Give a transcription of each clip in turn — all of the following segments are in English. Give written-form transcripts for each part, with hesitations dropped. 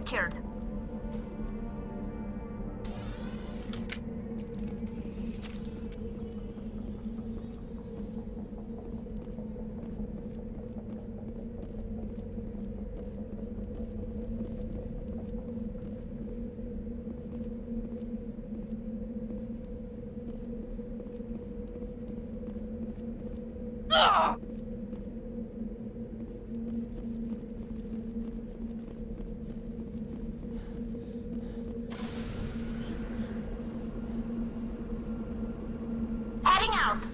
secured. Ugh! Heading out.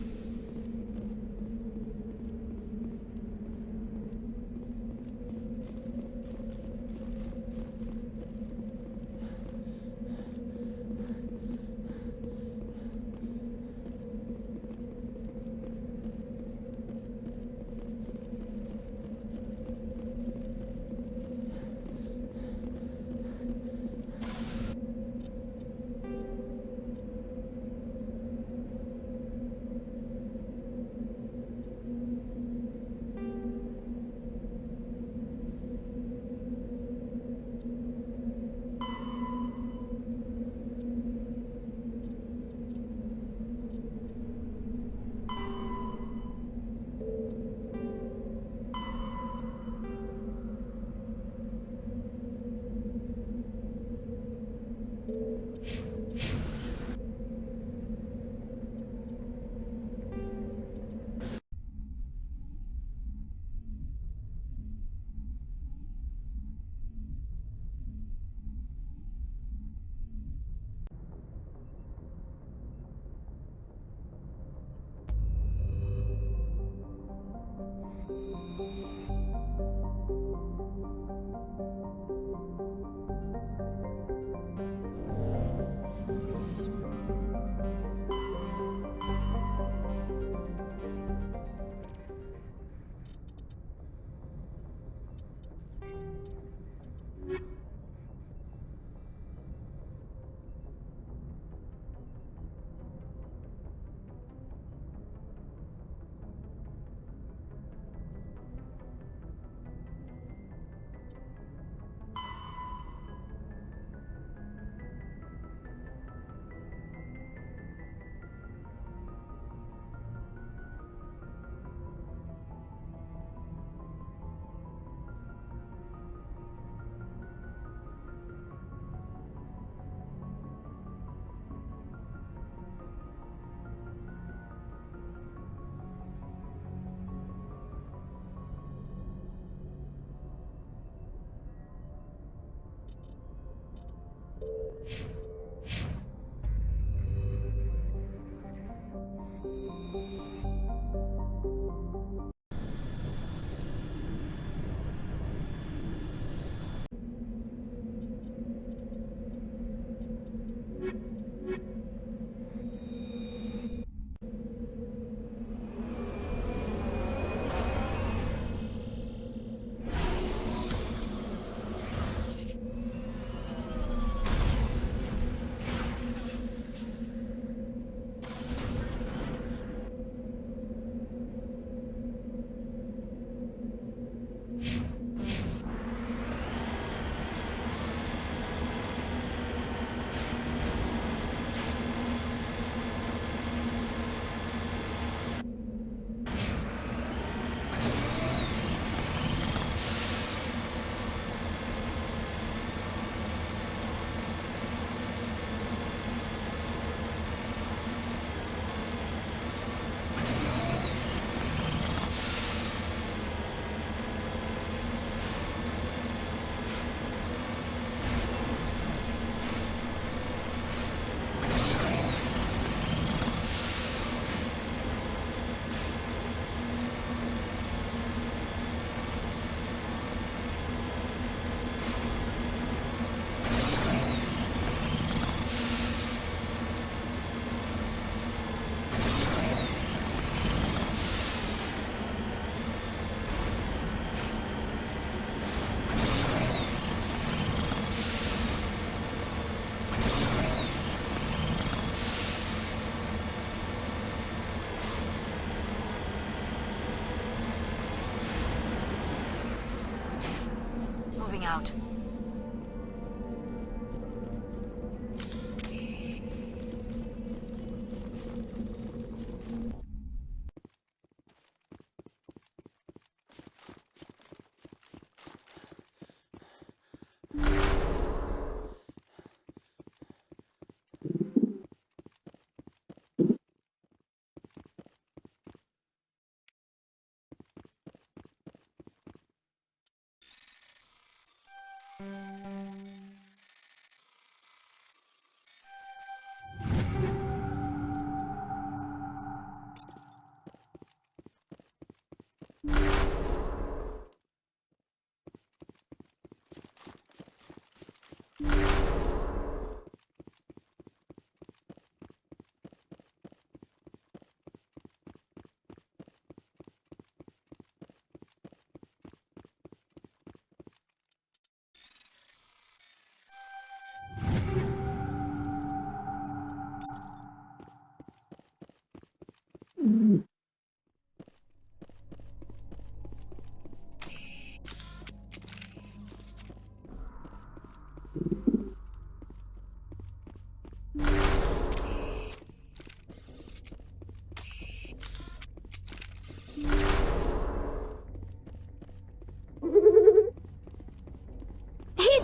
He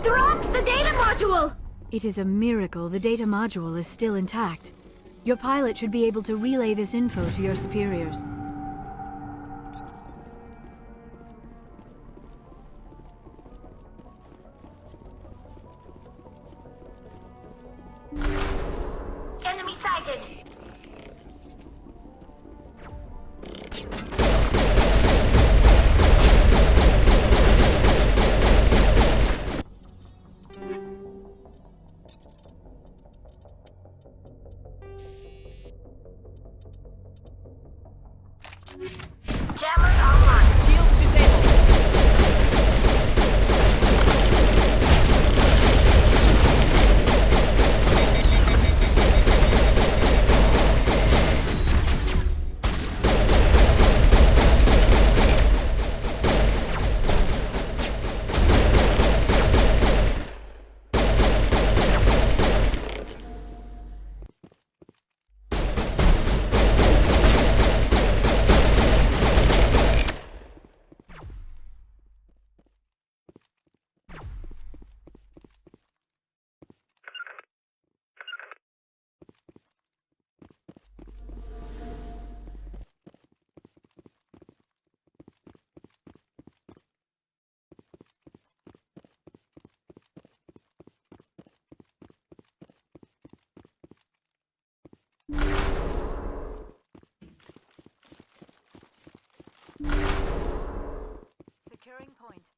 dropped the data module! It is a miracle the data module is still intact. Your pilot should be able to relay this info to your superiors. Enemy sighted! Jammers online. Shields disabled. Securing point.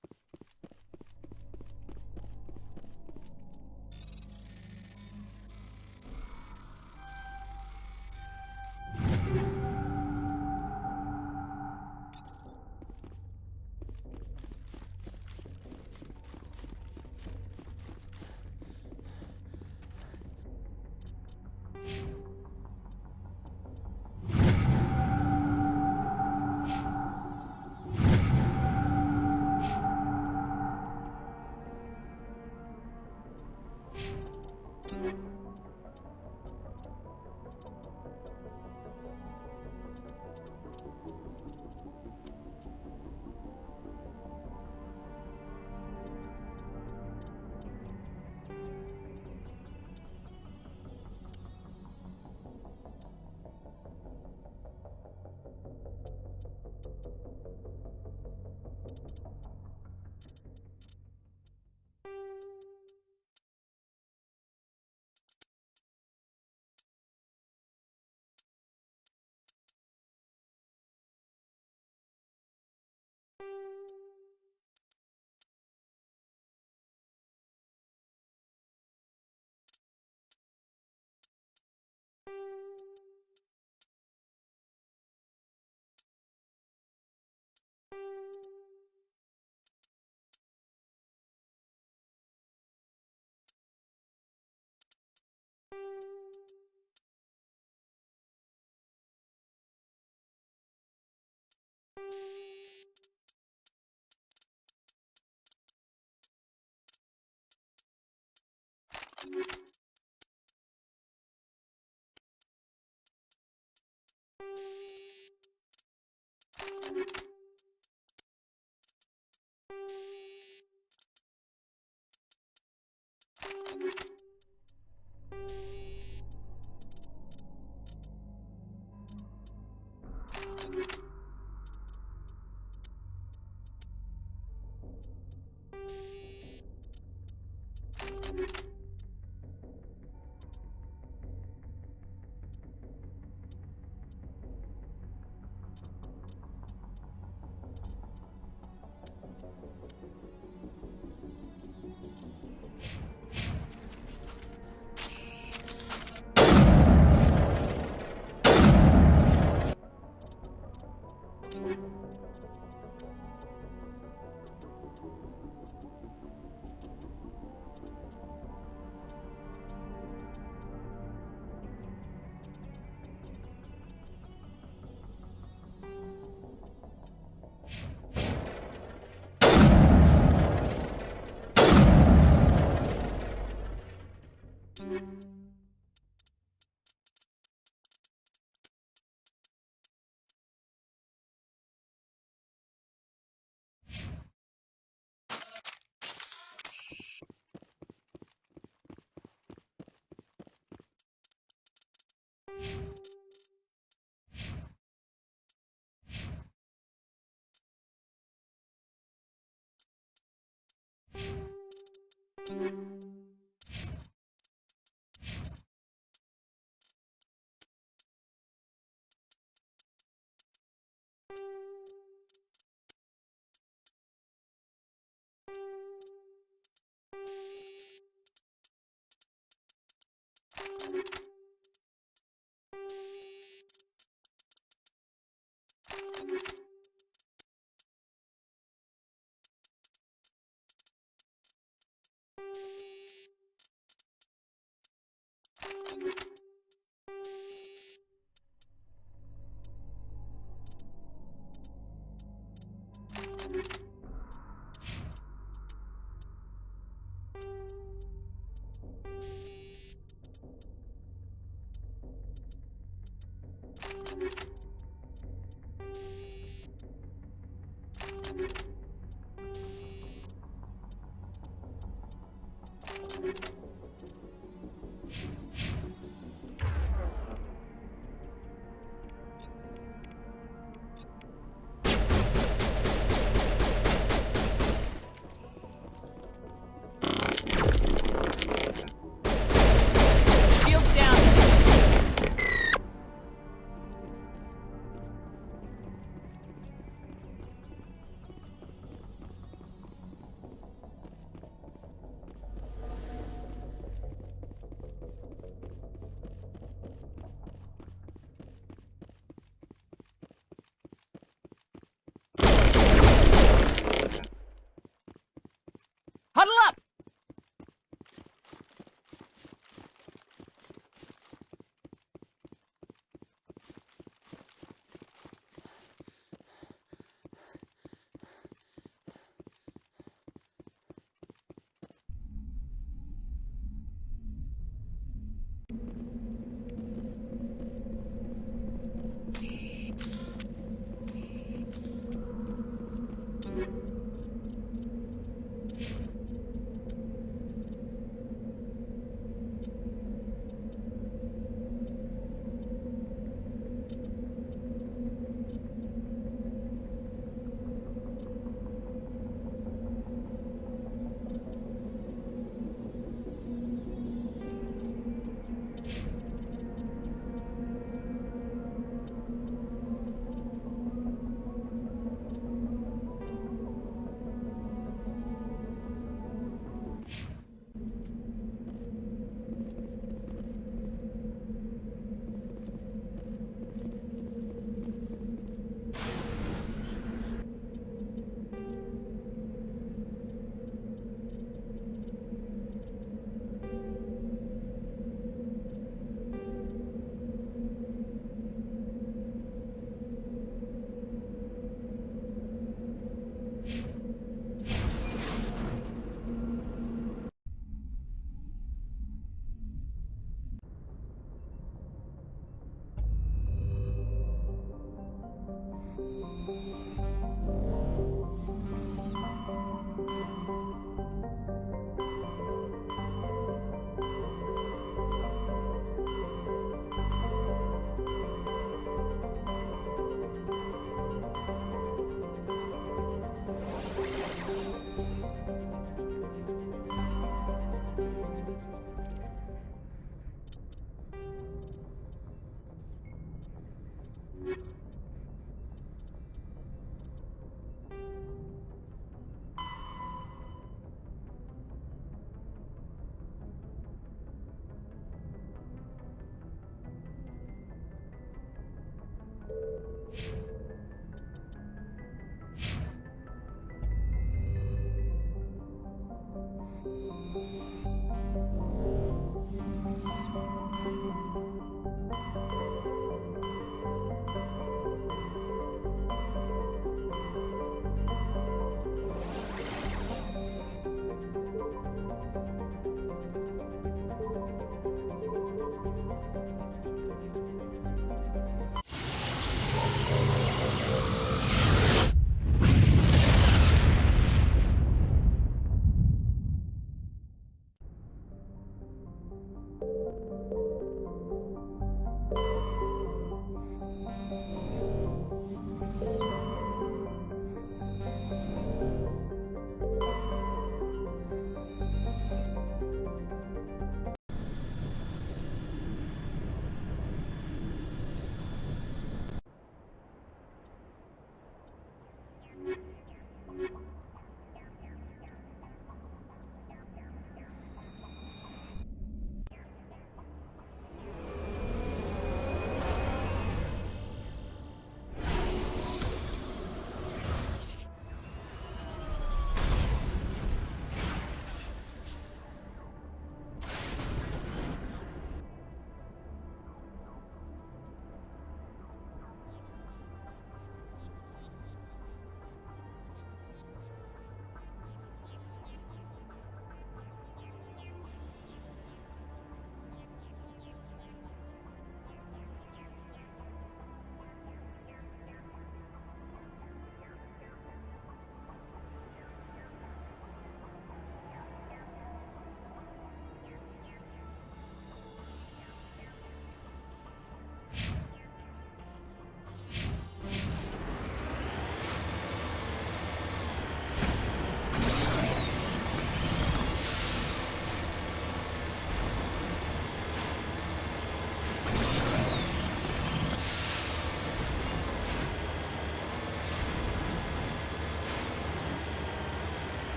Shields down. Huddle up!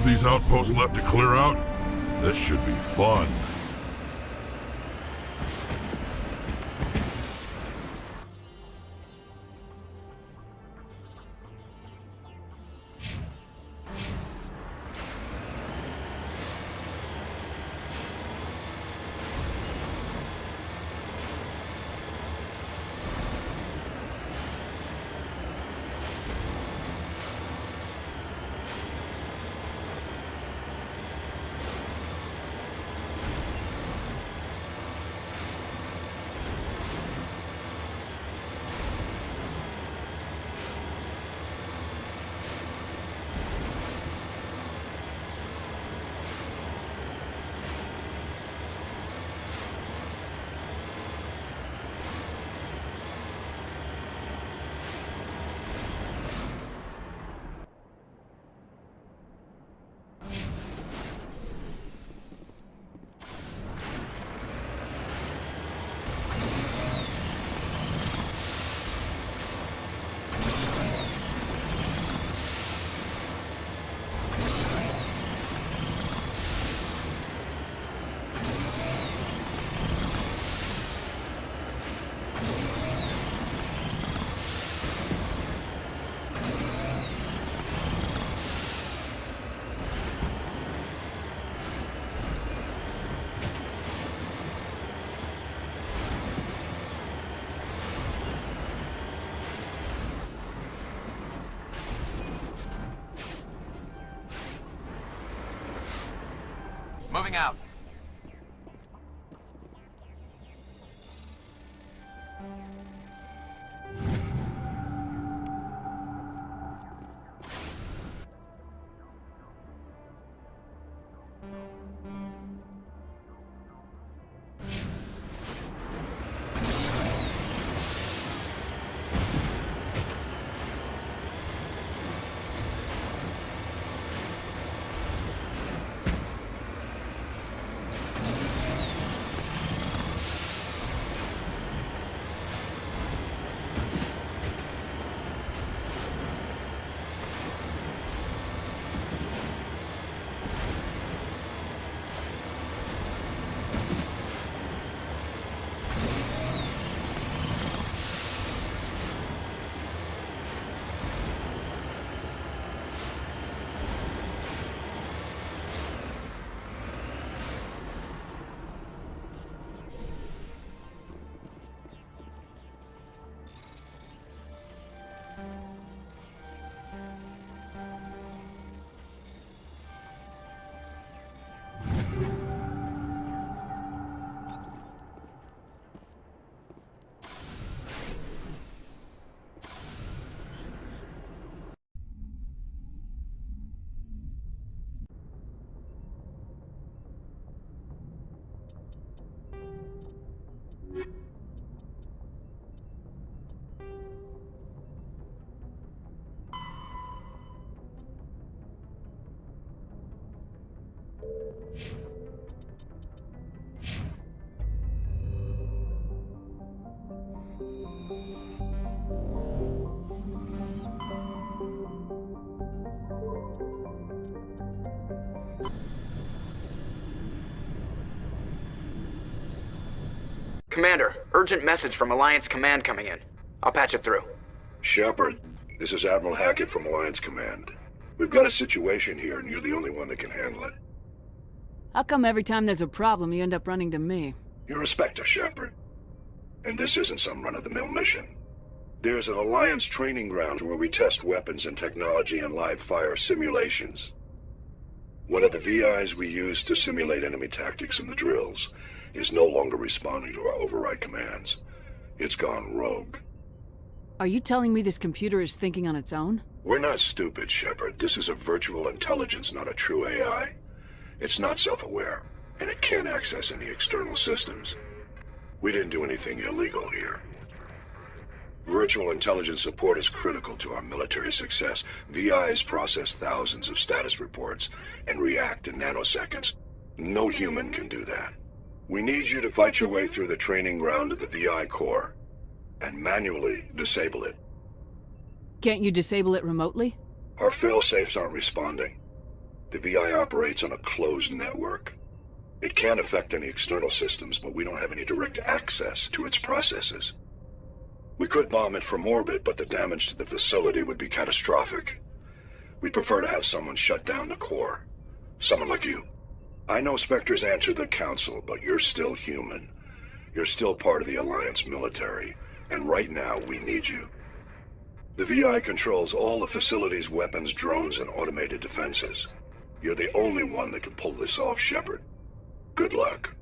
of these outposts left to clear out? This should be fun. Moving out. Commander, urgent message from Alliance Command coming in. I'll patch it through. Shepard, this is Admiral Hackett from Alliance Command. We've got a situation here, and you're the only one that can handle it. How come every time there's a problem, you end up running to me? You're a Spectre, Shepard. And this isn't some run-of-the-mill mission. There's an Alliance training ground where we test weapons and technology in live-fire simulations. One of the VIs we use to simulate enemy tactics in the drills is no longer responding to our override commands. It's gone rogue. Are you telling me this computer is thinking on its own? We're not stupid, Shepard. This is a virtual intelligence, not a true AI. It's not self-aware, and it can't access any external systems. We didn't do anything illegal here. Virtual intelligence support is critical to our military success. VIs process thousands of status reports and react in nanoseconds. No human can do that. We need you to fight your way through the training ground of the VI core and manually disable it. Can't you disable it remotely? Our fail-safes aren't responding. The VI operates on a closed network. It can affect any external systems, but we don't have any direct access to its processes. We could bomb it from orbit, but the damage to the facility would be catastrophic. We'd prefer to have someone shut down the core. Someone like you. I know Spectres answer the Council, but you're still human. You're still part of the Alliance military, and right now we need you. The VI controls all the facility's weapons, drones, and automated defenses. You're the only one that can pull this off, Shepard. Good luck.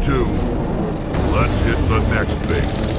2. Let's hit the next base.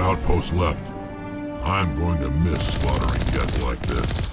outpost left. I'm going to miss slaughtering Geth like this.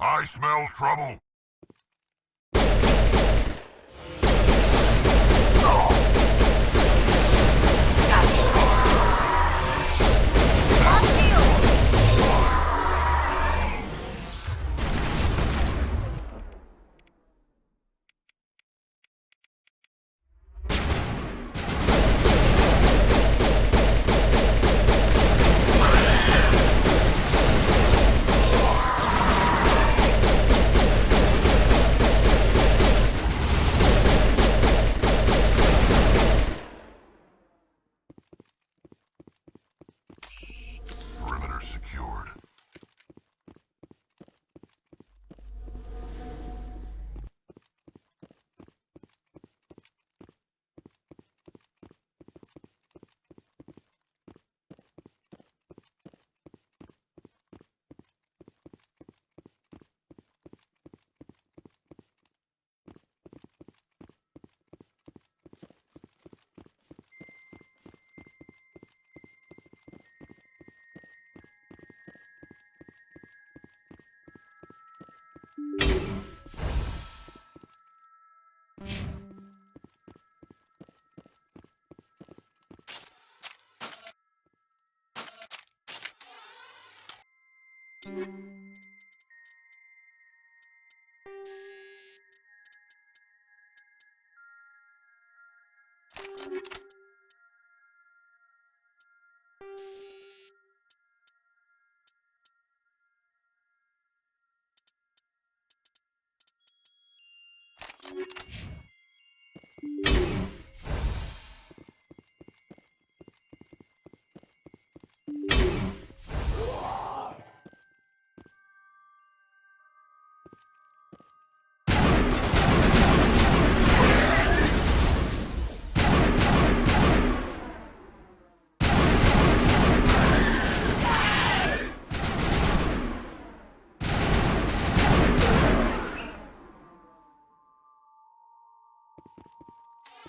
I smell trouble. Perimeter secured.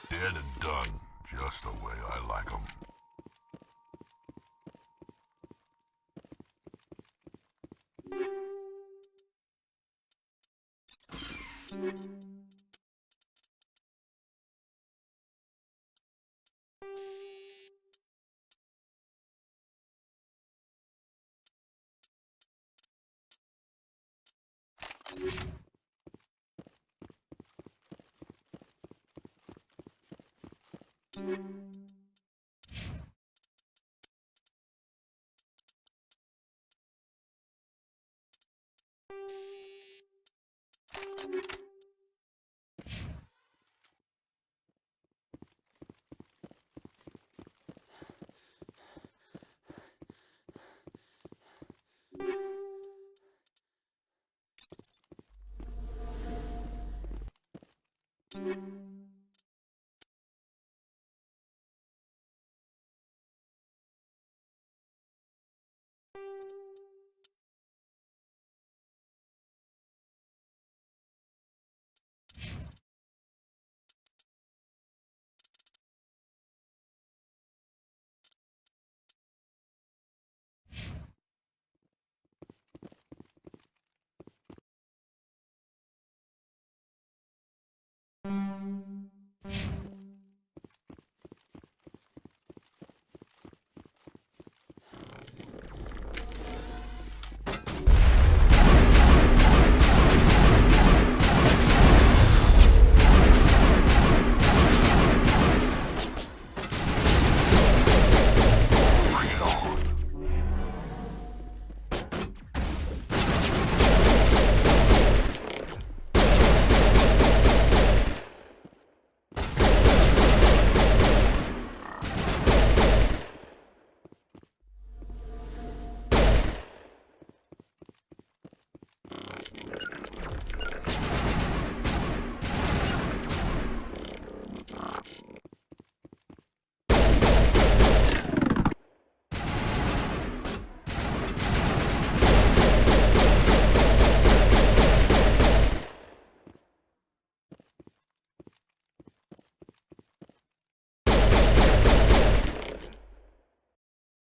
Dead and done, just the way I like 'em.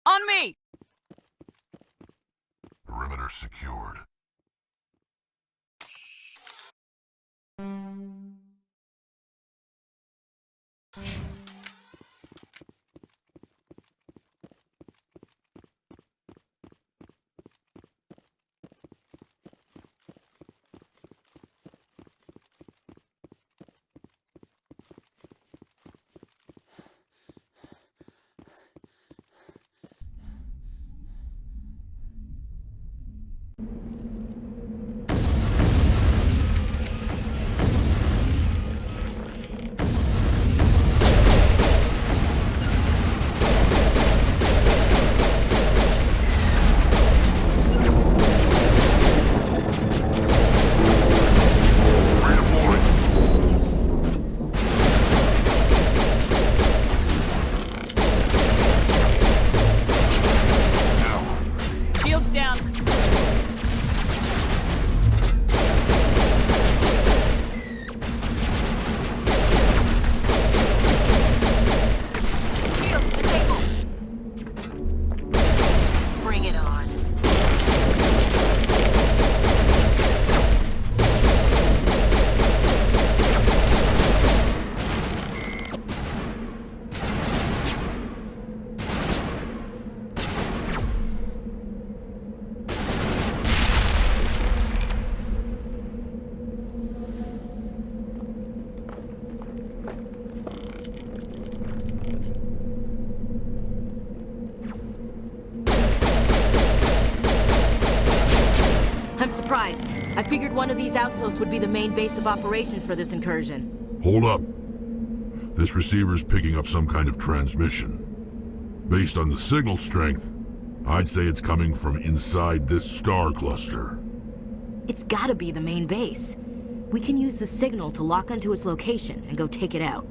On me! Perimeter secured. Shields down. Shields disabled. Bring it on. I'm surprised. I figured one of these outposts would be the main base of operations for this incursion. Hold up. This receiver's picking up some kind of transmission. Based on the signal strength, I'd say it's coming from inside this star cluster. It's gotta be the main base. We can use the signal to lock onto its location and go take it out.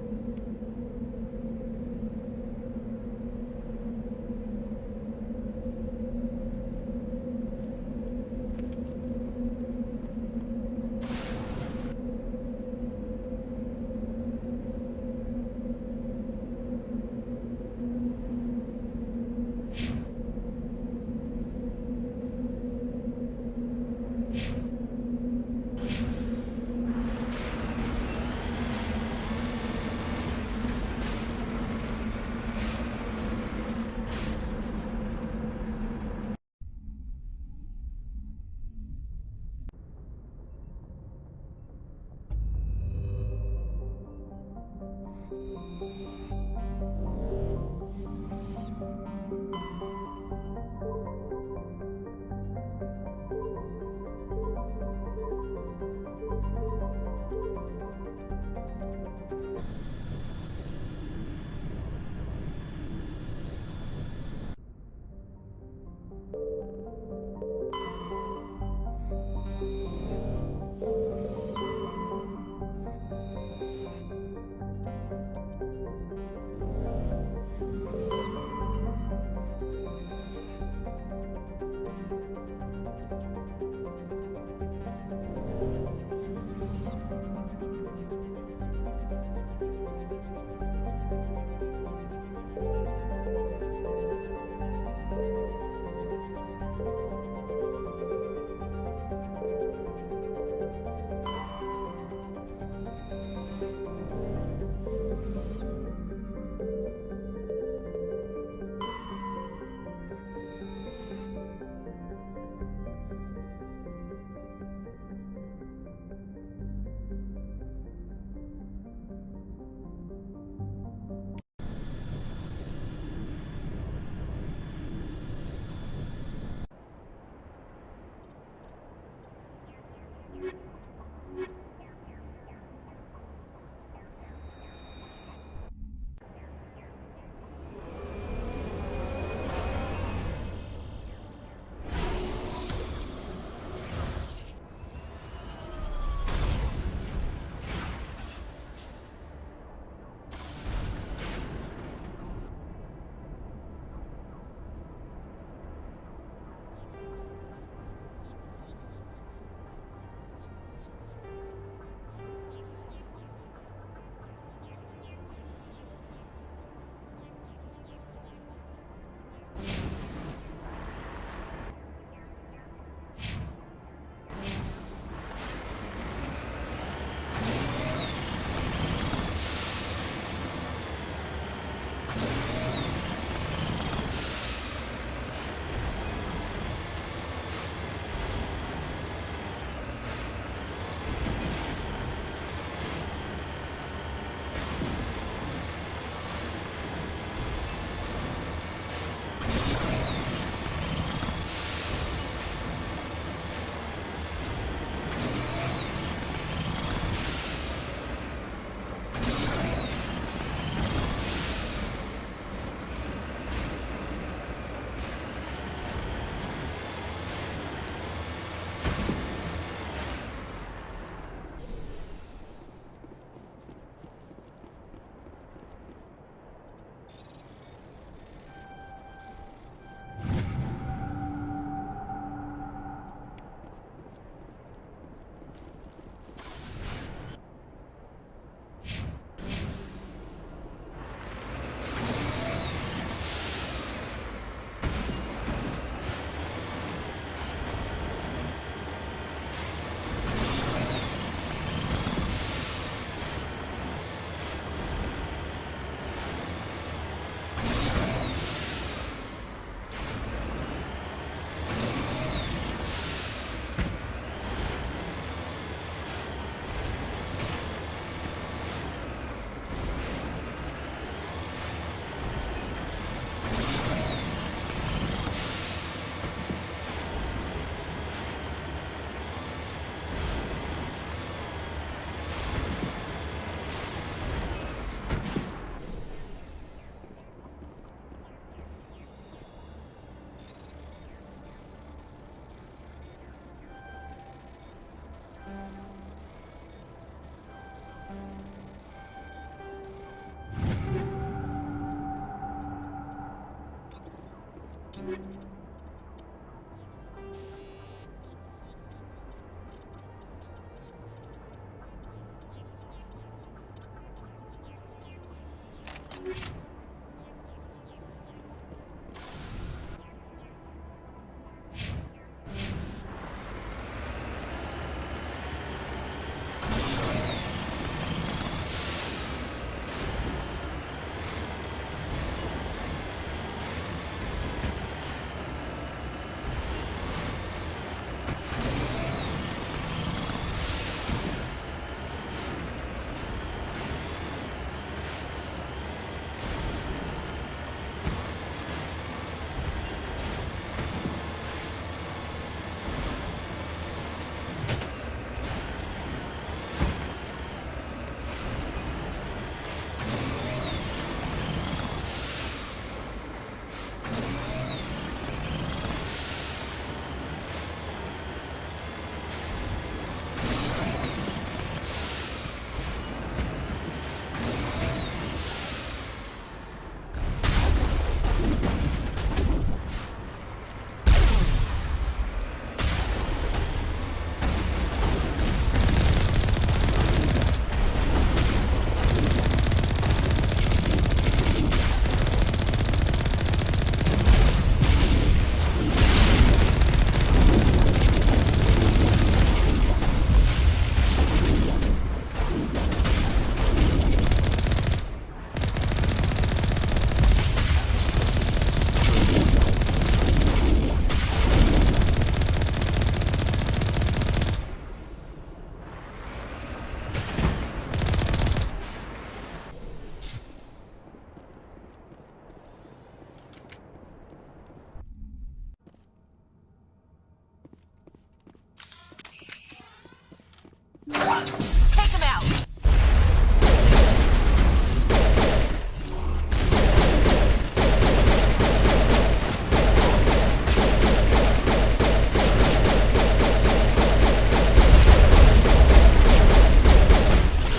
Take him out!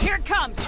Here it comes!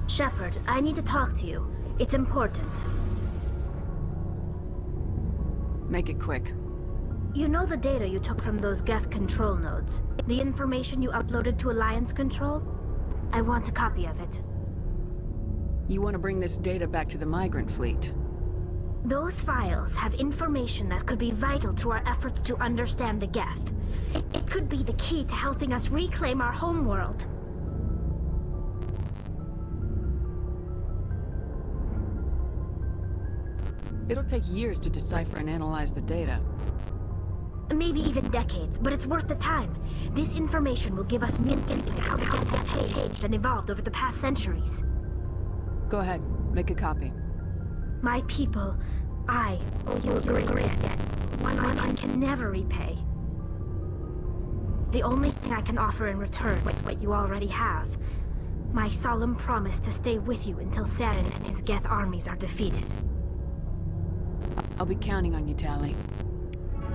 Shepard, I need to talk to you. It's important. Make it quick. You know the data you took from those Geth control nodes? The information you uploaded to Alliance Control? I want a copy of it. You want to bring this data back to the migrant fleet? Those files have information that could be vital to our efforts to understand the Geth. It could be the key to helping us reclaim our homeworld. It'll take years to decipher and analyze the data. Maybe even decades, but it's worth the time. This information will give us insight into how the Geth have changed and evolved over the past centuries. Go ahead, make a copy. My people, I owe you a great debt. One I can never repay. The only thing I can offer in return is what you already have. My solemn promise to stay with you until Saren and his Geth armies are defeated. I'll be counting on you, Tali.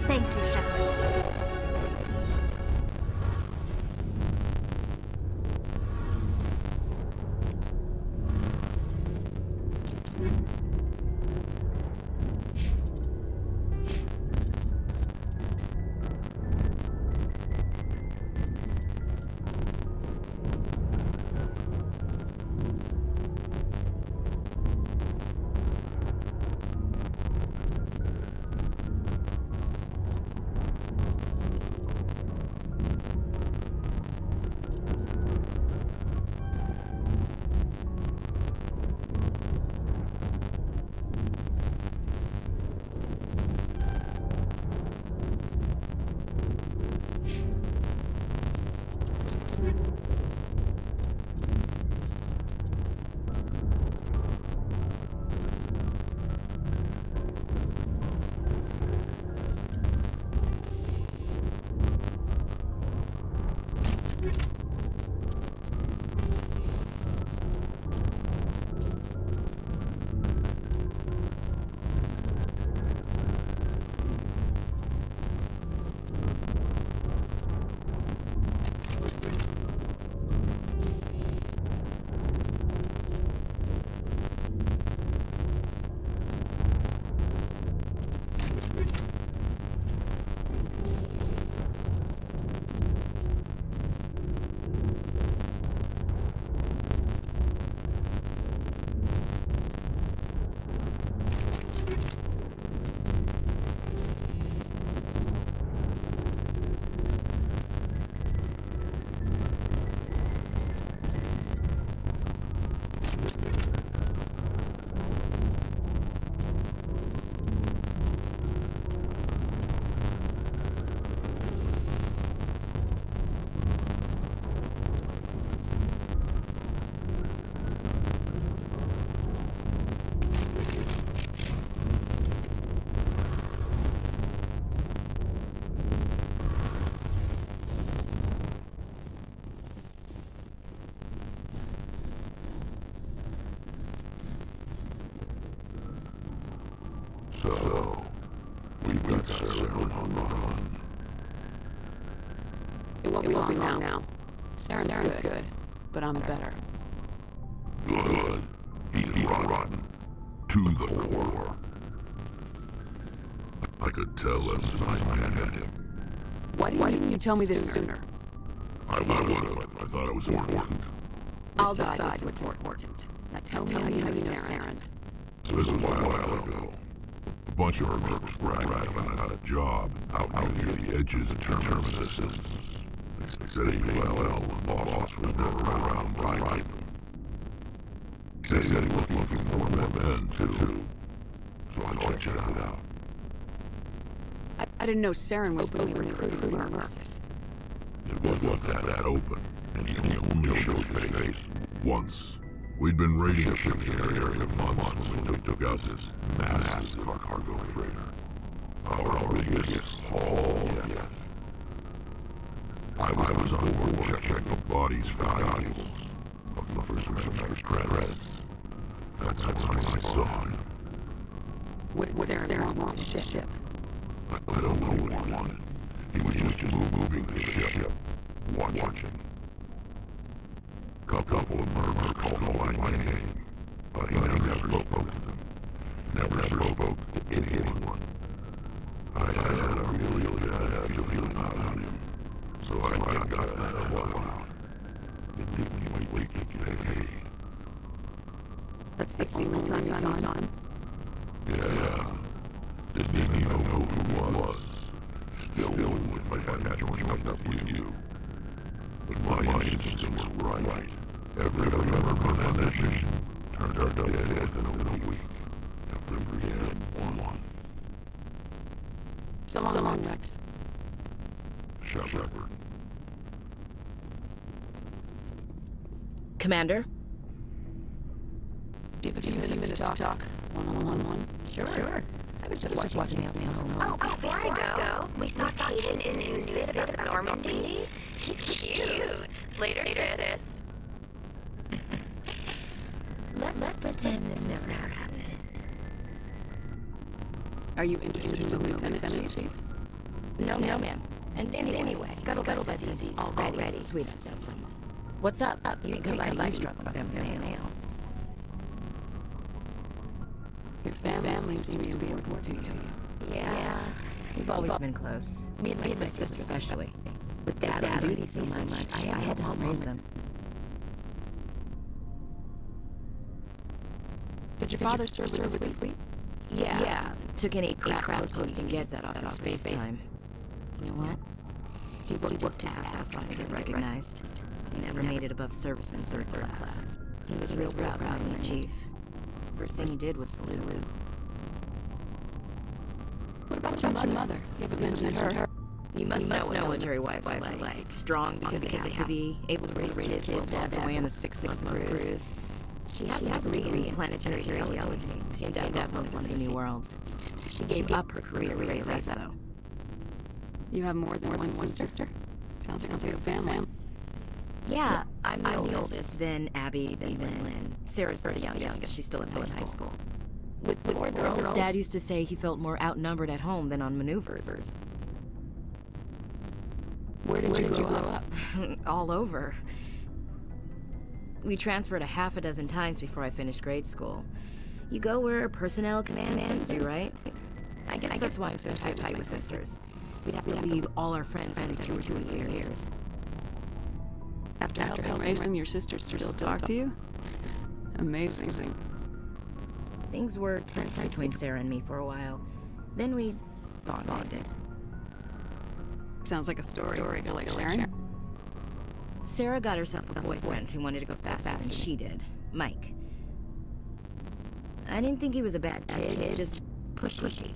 Thank you, Shepard. So, we've got Saren on the run. It won't be long now. Saren's good, but I'm better. Good. He's rotten. To the core. I could tell as I met him. Why didn't you tell me this sooner? I would have. I thought it was important. I'll decide what's important. Now tell me how you know Saren. So this was a while ago. A bunch of our mercs bragged about a job out near the edges of Terminus. They said he paid well, the boss was never around right. He said he was looking for more men, too. So I checked it out. I didn't know Saren was openly recruiting mercs. It wasn't that open, and he only showed his face once. We'd been raiding ships in the area for months when we took out this massive cargo freighter. Our biggest haul yet. I was on board checking the bodies, valuables, looking for some credits. That's when I saw him. What Saren want the ship? I don't know what he wanted. He was just moving the ship, watching. A couple of murderers called my name, but I never spoke to them. Never spoke to anyone. I had a really bad feeling about him, so I got the hell out. It didn't wait to get paid. That's the only time you saw him. Yeah. Didn't even know who he was. Still wouldn't if I had joined up with you. But my instincts were right. Every member of that mission turned out dead within a week. Every dead one. So long, Rex. Shepard. Commander? Do you have a few minutes to talk? One-on-one? Sure. I was just watching the home. Oh, before I go, we saw Hayden in the news about Normandy. He's cute. Later, this. Let's pretend this never happened. Are you interested in the Lieutenant Chief? No, ma'am. And anyway, Scuttlebutt is already sweet on someone. What's up? You can come by the eavesdrop on family mail. Your family seems to be important to you. Yeah. We've always been close. Me and my sisters especially. With Dad on duty so much, I had to help raise them. Did your father serve with the fleet? Yeah. Took any crap post you can get that off of space time. You know what? He worked his ass off to get recognized. He never made it above serviceman's third class. He was real proud of me, Chief. First thing he did was salute. What about your mother? You haven't mentioned her. You must know what military wives are like. Strong because they have to be, able to raise kids while Dad's away on a 6-month cruise. She has a degree in planetary geology. She definitely wanted to see new worlds. She gave up her career to raise us, though. You have more than one sister? Sounds like a family. Yeah, I'm the oldest, then Abby, then Lynn. Sarah's the youngest. She's still in high school. With 4 girls, Dad used to say he felt more outnumbered at home than on maneuvers. Where did you grow up? All over. We transferred a half a dozen times before I finished grade school. You go where personnel command sends you, right? I guess that's why I'm so tight with sisters. We'd have to leave all our friends every 2 or 3 years. After helping raise them, your sisters still talk to you? Amazing. Things were tense between Sarah and me for a while. Then we bonded. Sounds like a story you like sharing. Sarah got herself a boyfriend who wanted to go faster than she did, Mike. I didn't think he was a bad kid, just pushy.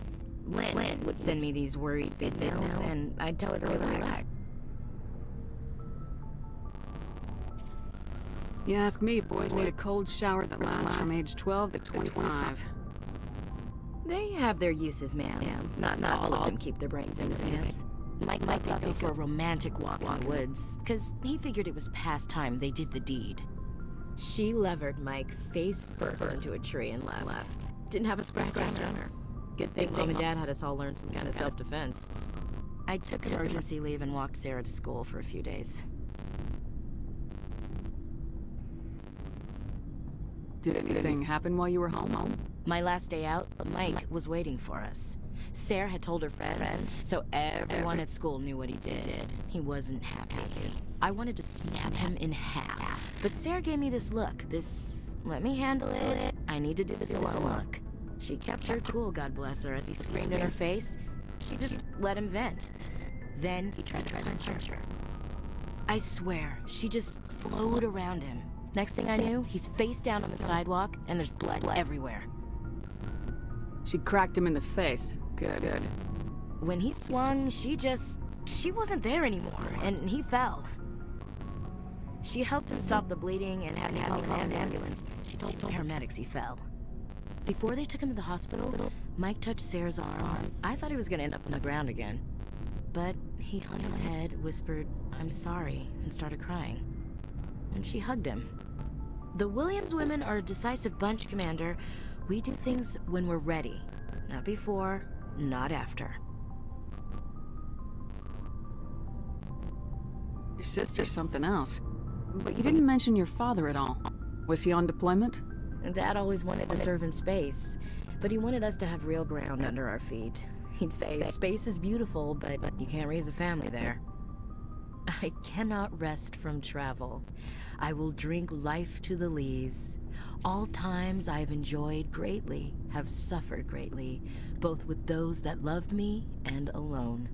Lynn would send me these worried vid mails, and I'd tell her to relax. You ask me, boys need a cold shower that lasts from age 12 to 25. They have their uses, ma'am. Not all of them keep their brains in their pants. Mike thought go for a romantic walk in the woods, because he figured it was past time they did the deed. She levered Mike face first into a tree and left. Didn't have a scratch on her. Good thing Mom and Dad had us all learn some kind of self-defense. I took emergency leave and walked Sarah to school for a few days. Did anything happen while you were home? My last day out, Mike was waiting for us. Sarah had told her friends, so everyone at school knew what he did. He wasn't happy. I wanted to snap him in half. But Sarah gave me this look, let me handle it, I need to do this alone look. She kept her cool, God bless her, as he screamed in her face. She just let him vent. Then he tried to punch her. I swear, she just flowed around him. Next thing I knew, he's face down on the sidewalk, and there's blood everywhere. She cracked him in the face. Good. When he swung, she wasn't there anymore, and he fell. She helped him stop the bleeding and had me call an ambulance. She told the paramedics he fell. Before they took him to the hospital, Mike touched Sarah's arm. I thought he was gonna end up on the ground again. But he hung his head, whispered, "I'm sorry," and started crying. And she hugged him. The Williams women are a decisive bunch, Commander. We do things when we're ready. Not before, not after. Your sister's something else. But you didn't mention your father at all. Was he on deployment? Dad always wanted to serve in space, but he wanted us to have real ground under our feet. He'd say, space is beautiful, but you can't raise a family there. I cannot rest from travel. I will drink life to the lees. All times I have enjoyed greatly, have suffered greatly, both with those that loved me and alone.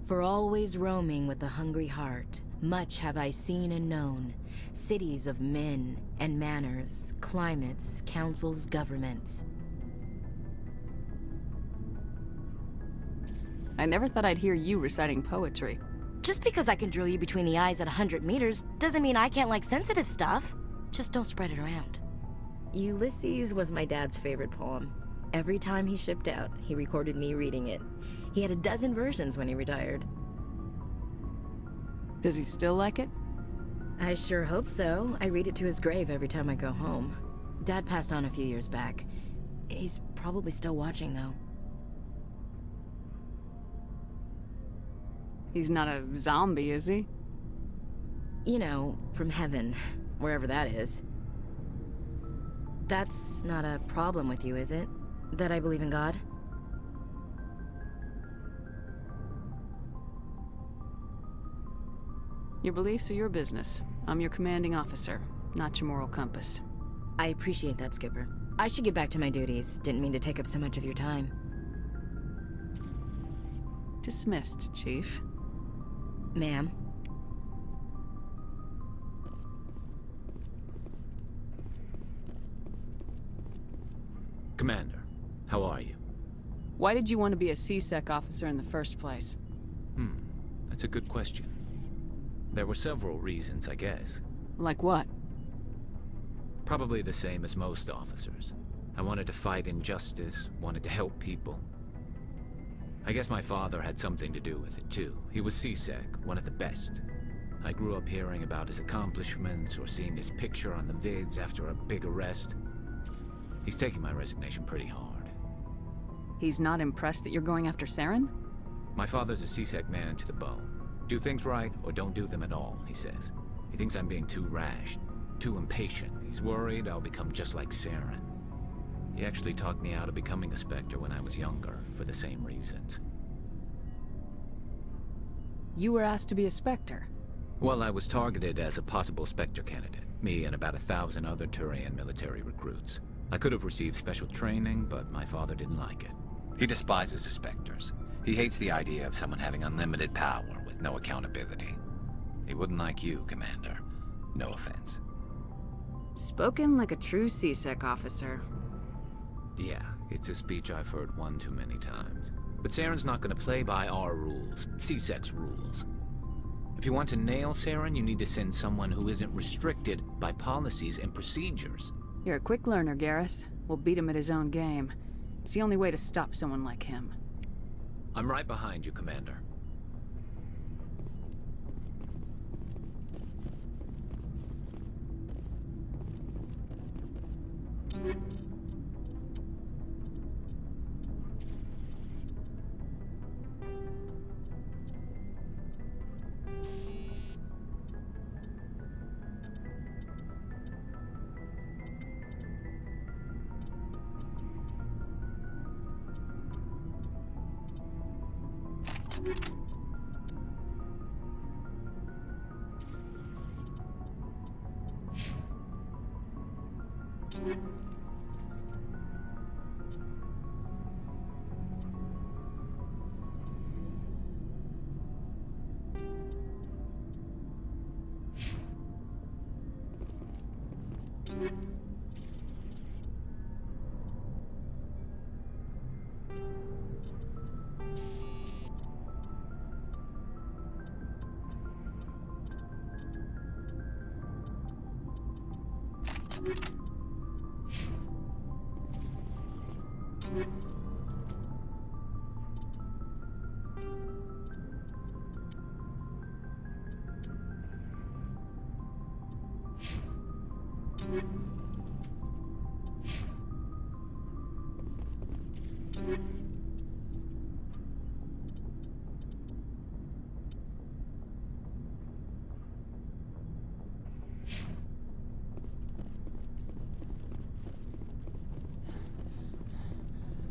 For always roaming with a hungry heart, much have I seen and known, cities of men and manners, climates, councils, governments. I never thought I'd hear you reciting poetry. Just because I can drill you between the eyes at 100 meters doesn't mean I can't like sensitive stuff. Just don't spread it around. Ulysses was my dad's favorite poem. Every time he shipped out, he recorded me reading it. He had a dozen versions when he retired. Does he still like it? I sure hope so. I read it to his grave every time I go home. Dad passed on a few years back. He's probably still watching, though. He's not a zombie, is he? You know, from heaven, wherever that is. That's not a problem with you, is it? That I believe in God? Your beliefs are your business. I'm your commanding officer, not your moral compass. I appreciate that, Skipper. I should get back to my duties. Didn't mean to take up so much of your time. Dismissed, Chief. Ma'am? Commander, how are you? Why did you want to be a C-Sec officer in the first place? That's a good question. There were several reasons, I guess. Like what? Probably the same as most officers. I wanted to fight injustice, wanted to help people. I guess my father had something to do with it too. He was C-Sec, one of the best. I grew up hearing about his accomplishments or seeing his picture on the vids after a big arrest. He's taking my resignation pretty hard. He's not impressed that you're going after Saren? My father's a C-Sec man to the bone. Do things right or don't do them at all, he says. He thinks I'm being too rash, too impatient. He's worried I'll become just like Saren. He actually talked me out of becoming a Spectre when I was younger, for the same reasons. You were asked to be a Spectre? Well, I was targeted as a possible Spectre candidate. Me and about 1,000 other Turian military recruits. I could have received special training, but my father didn't like it. He despises the Spectres. He hates the idea of someone having unlimited power with no accountability. He wouldn't like you, Commander. No offense. Spoken like a true C-Sec officer. Yeah, it's a speech I've heard one too many times. But Saren's not gonna play by our rules, C-Sec's rules. If you want to nail Saren, you need to send someone who isn't restricted by policies and procedures. You're a quick learner, Garrus. We'll beat him at his own game. It's the only way to stop someone like him. I'm right behind you, Commander.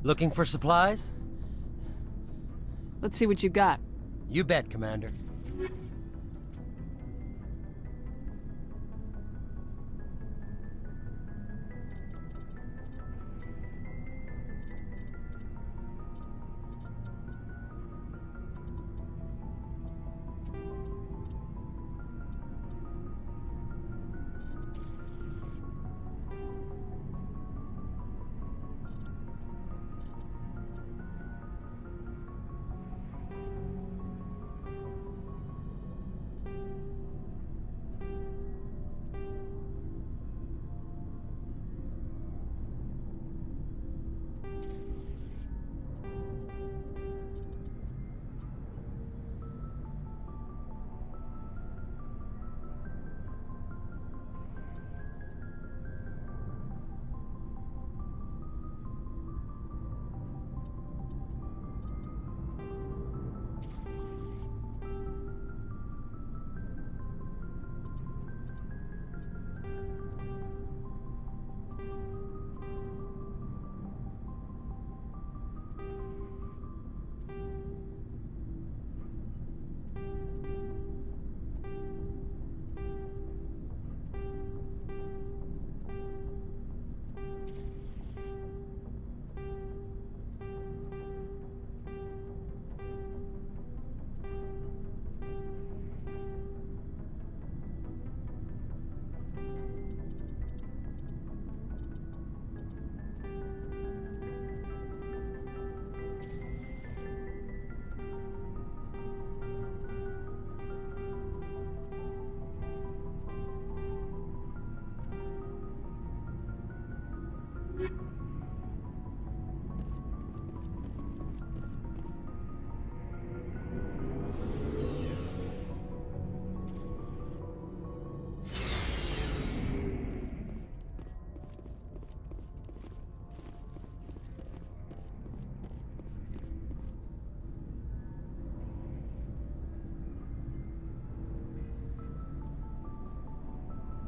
Looking for supplies? Let's see what you got. You bet, Commander.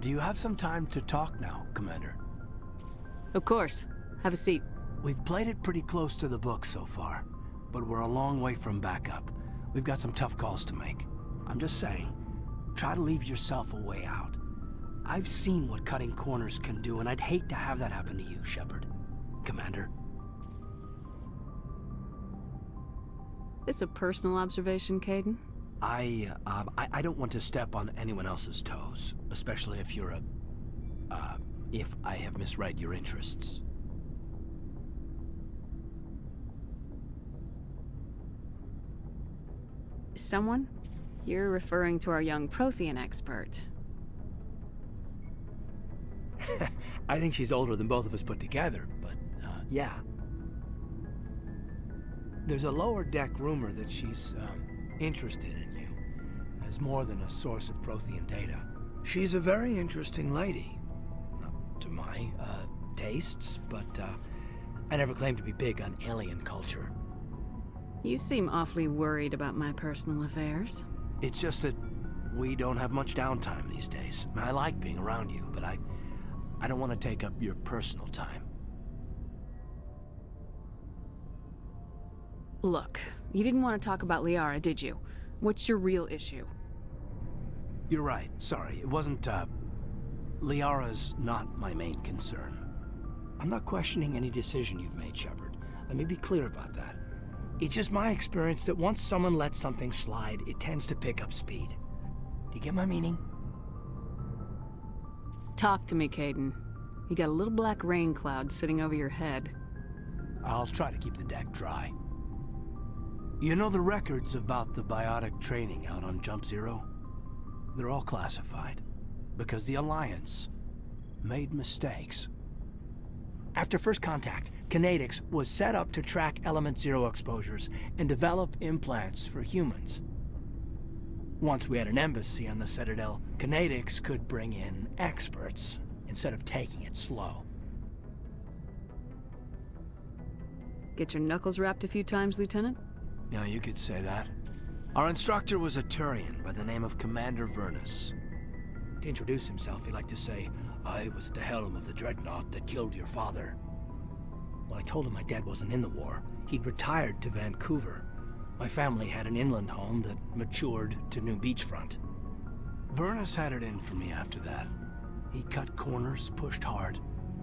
Do you have some time to talk now, Commander? Of course. Have a seat. We've played it pretty close to the book so far, but we're a long way from backup. We've got some tough calls to make. I'm just saying, try to leave yourself a way out. I've seen what cutting corners can do, and I'd hate to have that happen to you, Shepard. Commander. This a personal observation, Caden? I don't want to step on anyone else's toes, especially if you're if I have misread your interests. Someone? You're referring to our young Prothean expert. I think she's older than both of us put together, but, yeah. There's a lower deck rumor that she's, interested in you, as more than a source of Prothean data. She's a very interesting lady. Not to my, tastes, but, I never claimed to be big on alien culture. You seem awfully worried about my personal affairs. It's just that we don't have much downtime these days. I like being around you, but I don't want to take up your personal time. Look, you didn't want to talk about Liara, did you? What's your real issue? You're right. Sorry. It wasn't, Liara's not my main concern. I'm not questioning any decision you've made, Shepard. Let me be clear about that. It's just my experience that once someone lets something slide, it tends to pick up speed. Do you get my meaning? Talk to me, Caden. You got a little black rain cloud sitting over your head. I'll try to keep the deck dry. You know the records about the biotic training out on Jump Zero? They're all classified, because the Alliance made mistakes. After first contact, Kinetics was set up to track Element Zero exposures and develop implants for humans. Once we had an embassy on the Citadel, Kinetics could bring in experts instead of taking it slow. Get your knuckles rapped a few times, Lieutenant? Yeah, you could say that. Our instructor was a Turian by the name of Commander Vernus. To introduce himself, he liked to say, "I was at the helm of the dreadnought that killed your father." Well, I told him my dad wasn't in the war. He'd retired to Vancouver. My family had an inland home that matured to new beachfront. Vernus had it in for me after that. He cut corners, pushed hard.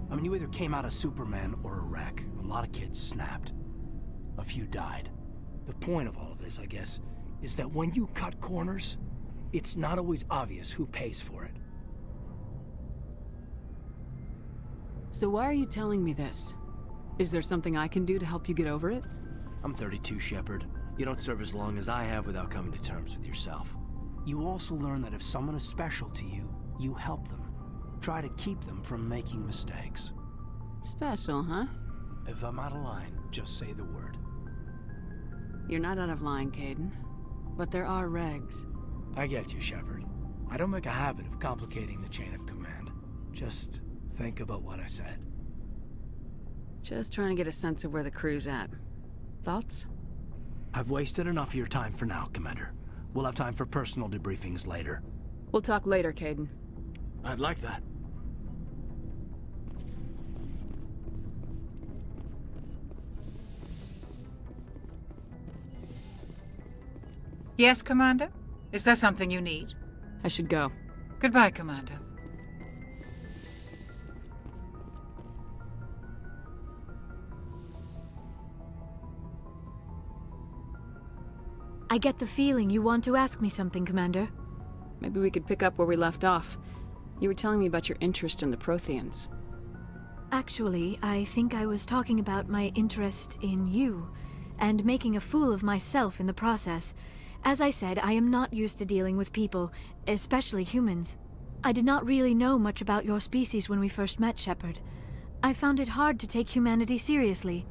I mean, you either came out a Superman or a wreck. A lot of kids snapped. A few died. The point of all of this, I guess, is that when you cut corners, it's not always obvious who pays for it. So why are you telling me this? Is there something I can do to help you get over it? I'm 32, Shepard. You don't serve as long as I have without coming to terms with yourself. You also learn that if someone is special to you, you help them. Try to keep them from making mistakes. Special, huh? If I'm out of line, just say the word. You're not out of line, Caden. But there are regs. I get you, Shepard. I don't make a habit of complicating the chain of command. Just think about what I said. Just trying to get a sense of where the crew's at. Thoughts? I've wasted enough of your time for now, Commander. We'll have time for personal debriefings later. We'll talk later, Caden. I'd like that. Yes, Commander? Is there something you need? I should go. Goodbye, Commander. I get the feeling you want to ask me something, Commander. Maybe we could pick up where we left off. You were telling me about your interest in the Protheans. Actually, I think I was talking about my interest in you, and making a fool of myself in the process. As I said, I am not used to dealing with people, especially humans. I did not really know much about your species when we first met, Shepard. I found it hard to take humanity seriously.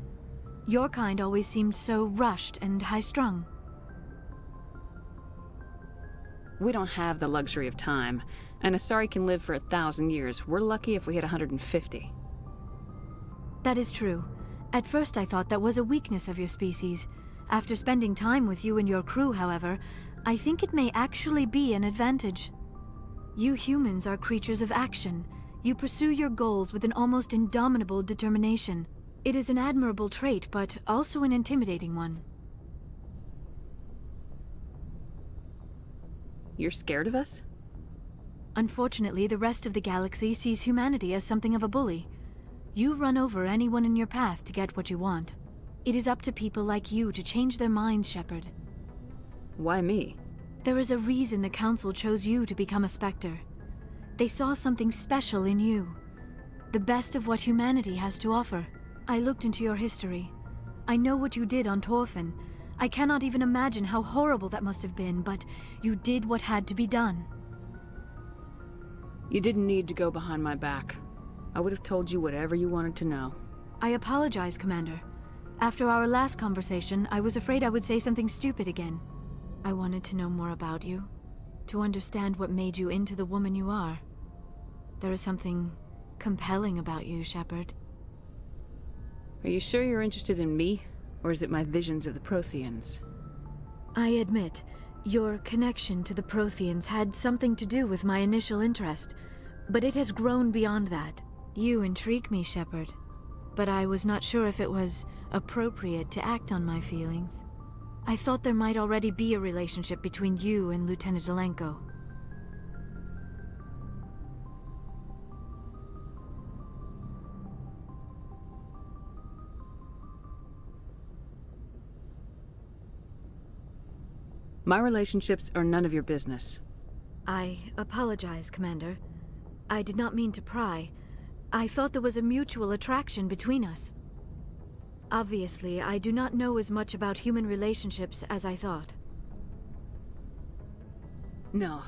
Your kind always seemed so rushed and high-strung. We don't have the luxury of time, and Asari can live for 1,000 years. We're lucky if we hit 150. That is true. At first I thought that was a weakness of your species. After spending time with you and your crew, however, I think it may actually be an advantage. You humans are creatures of action. You pursue your goals with an almost indomitable determination. It is an admirable trait, but also an intimidating one. You're scared of us? Unfortunately, the rest of the galaxy sees humanity as something of a bully. You run over anyone in your path to get what you want. It is up to people like you to change their minds, Shepard. Why me? There is a reason the Council chose you to become a Spectre. They saw something special in you. The best of what humanity has to offer. I looked into your history. I know what you did on Torfin. I cannot even imagine how horrible that must have been, but you did what had to be done. You didn't need to go behind my back. I would have told you whatever you wanted to know. I apologize, Commander. After our last conversation, I was afraid I would say something stupid again. I wanted to know more about you, to understand what made you into the woman you are. There is something compelling about you, Shepard. Are you sure you're interested in me, or is it my visions of the Protheans? I admit, your connection to the Protheans had something to do with my initial interest, but it has grown beyond that. You intrigue me, Shepard, but I was not sure if it was appropriate to act on my feelings. I thought there might already be a relationship between you and Lieutenant Alenko. My relationships are none of your business. I apologize, Commander. I did not mean to pry. I thought there was a mutual attraction between us. Obviously, I do not know as much about human relationships as I thought. No,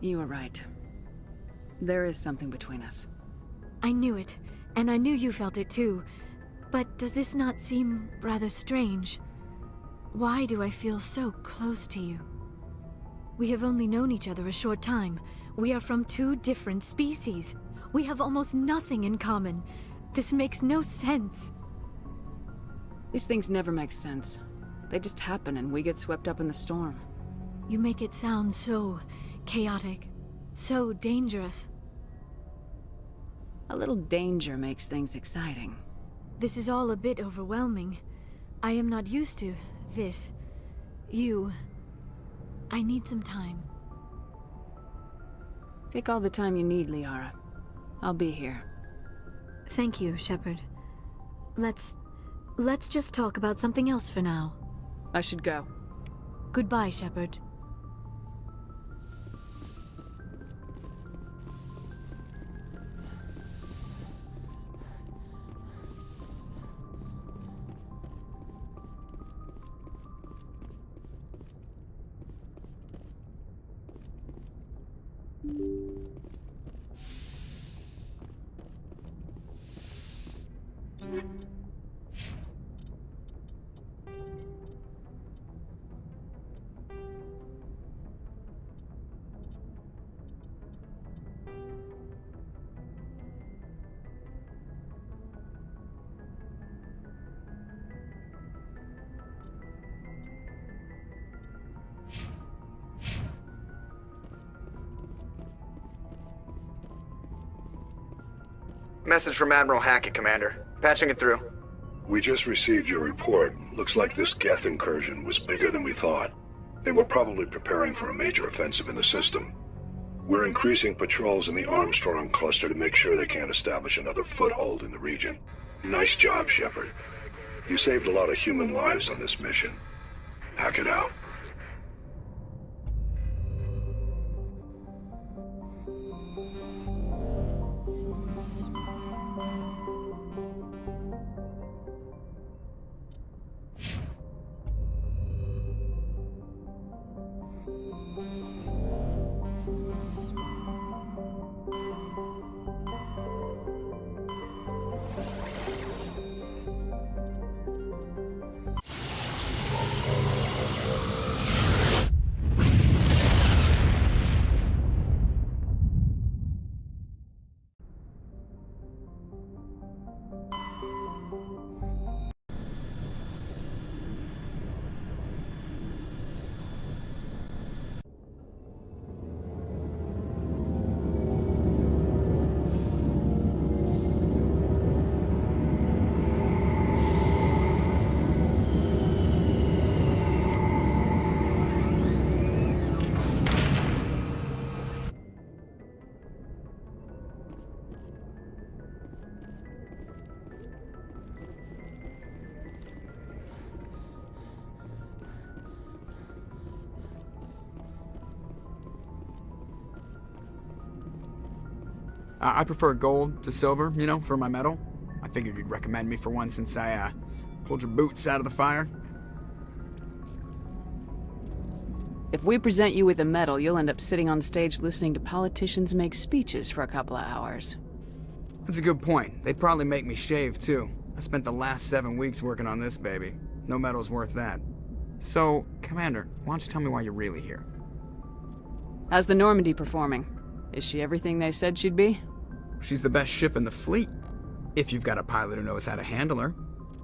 you were right. There is something between us. I knew it, and I knew you felt it too. But does this not seem rather strange? Why do I feel so close to you? We have only known each other a short time. We are from two different species. We have almost nothing in common. This makes no sense. These things never make sense. They just happen and we get swept up in the storm. You make it sound so chaotic, so dangerous. A little danger makes things exciting. This is all a bit overwhelming. I am not used to this. I need some time. Take all the time you need, Liara. I'll be here. Thank you, Shepard. Let's just talk about something else for now. I should go. Goodbye, Shepard. Message from Admiral Hackett, Commander. Patching it through. We just received your report. Looks like this Geth incursion was bigger than we thought. They were probably preparing for a major offensive in the system. We're increasing patrols in the Armstrong cluster to make sure they can't establish another foothold in the region. Nice job, Shepard. You saved a lot of human lives on this mission. Hackett out. I prefer gold to silver, you know, for my medal. I figured you'd recommend me for one since I, pulled your boots out of the fire. If we present you with a medal, you'll end up sitting on stage listening to politicians make speeches for a couple of hours. That's a good point. They'd probably make me shave, too. I spent the last 7 weeks working on this baby. No medal's worth that. So, Commander, why don't you tell me why you're really here? How's the Normandy performing? Is she everything they said she'd be? She's the best ship in the fleet, if you've got a pilot who knows how to handle her.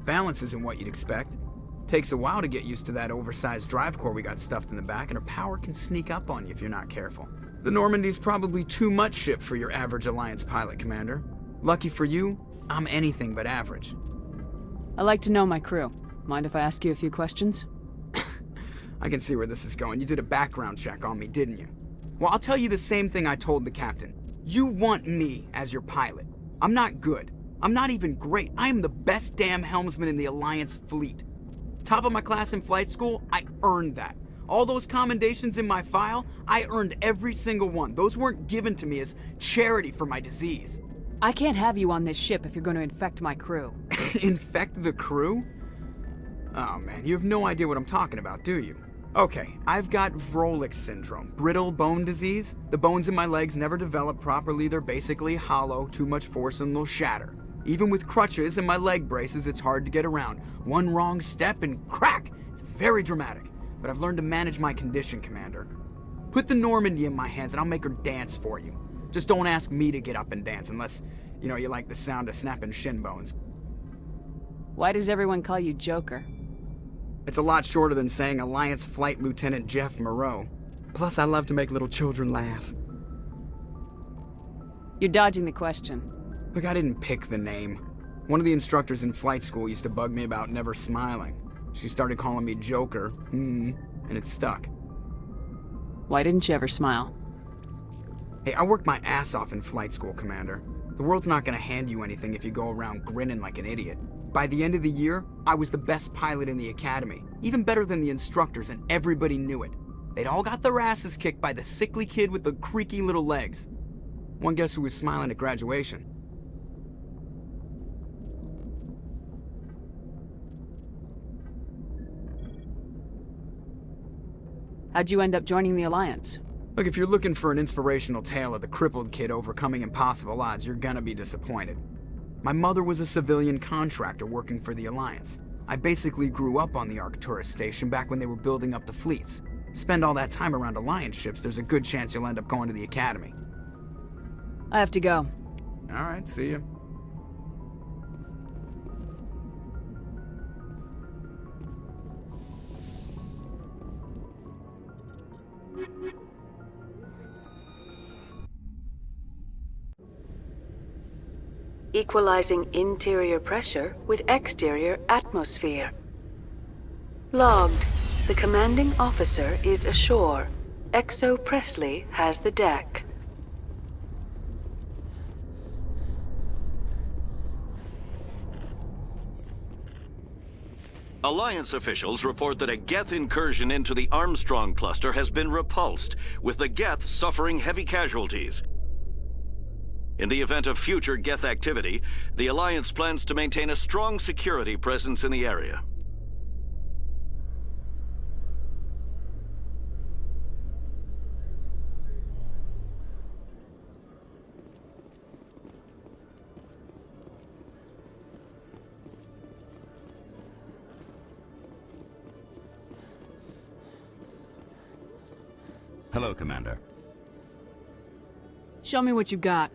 Balance isn't what you'd expect. Takes a while to get used to that oversized drive core we got stuffed in the back, and her power can sneak up on you if you're not careful. The Normandy's probably too much ship for your average Alliance pilot, Commander. Lucky for you, I'm anything but average. I like to know my crew. Mind if I ask you a few questions? I can see where this is going. You did a background check on me, didn't you? Well, I'll tell you the same thing I told the captain. You want me as your pilot. I'm not good. I'm not even great. I am the best damn helmsman in the Alliance fleet. Top of my class in flight school, I earned that. All those commendations in my file, I earned every single one. Those weren't given to me as charity for my disease. I can't have you on this ship if you're going to infect my crew. Infect the crew? Oh man, you have no idea what I'm talking about, do you? Okay, I've got Vrolik syndrome, brittle bone disease. The bones in my legs never develop properly. They're basically hollow, too much force and they'll shatter. Even with crutches and my leg braces, it's hard to get around. One wrong step and crack! It's very dramatic, but I've learned to manage my condition, Commander. Put the Normandy in my hands and I'll make her dance for you. Just don't ask me to get up and dance unless, you know, you like the sound of snapping shin bones. Why does everyone call you Joker? It's a lot shorter than saying Alliance Flight Lieutenant Jeff Moreau. Plus, I love to make little children laugh. You're dodging the question. Look, I didn't pick the name. One of the instructors in flight school used to bug me about never smiling. She started calling me Joker, and it stuck. Why didn't you ever smile? Hey, I worked my ass off in flight school, Commander. The world's not gonna hand you anything if you go around grinning like an idiot. By the end of the year, I was the best pilot in the academy, even better than the instructors, and everybody knew it. They'd all got their asses kicked by the sickly kid with the creaky little legs. One guess who was smiling at graduation? How'd you end up joining the Alliance? Look, if you're looking for an inspirational tale of the crippled kid overcoming impossible odds, you're gonna be disappointed. My mother was a civilian contractor working for the Alliance. I basically grew up on the Arcturus station back when they were building up the fleets. Spend all that time around Alliance ships, there's a good chance you'll end up going to the Academy. I have to go. Alright, see ya. Equalizing interior pressure with exterior atmosphere. Logged. The commanding officer is ashore. Exo Presley has the deck. Alliance officials report that a Geth incursion into the Armstrong cluster has been repulsed, with the Geth suffering heavy casualties. In the event of future Geth activity, the Alliance plans to maintain a strong security presence in the area. Hello, Commander. Show me what you got.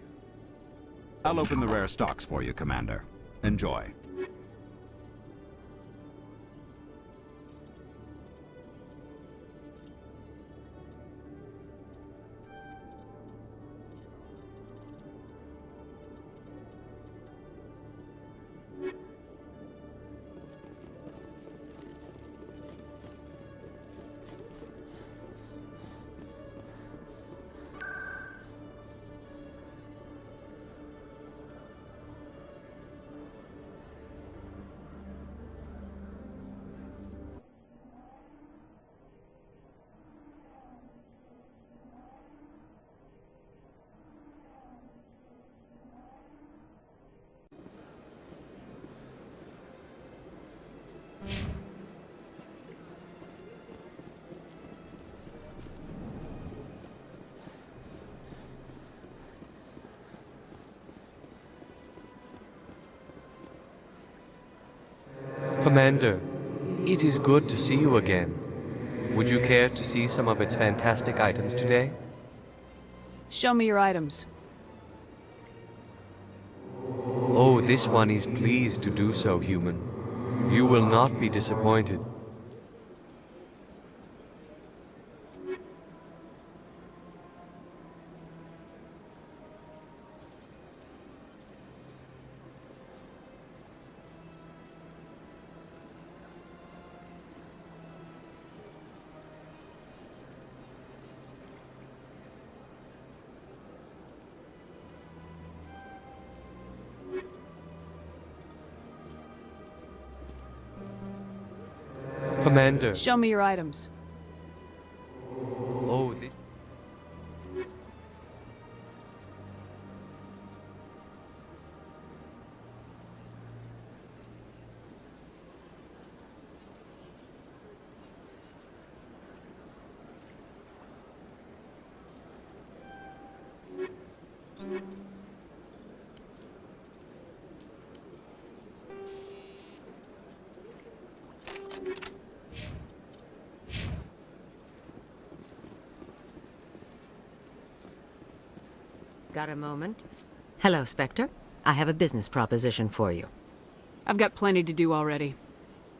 I'll open the rare stocks for you, Commander. Enjoy. Commander, it is good to see you again. Would you care to see some of its fantastic items today? Show me your items. Oh, this one is pleased to do so, human. You will not be disappointed. Commander. Show me your items. Oh, this... Got a moment? Hello, Spectre. I have a business proposition for you. I've got plenty to do already.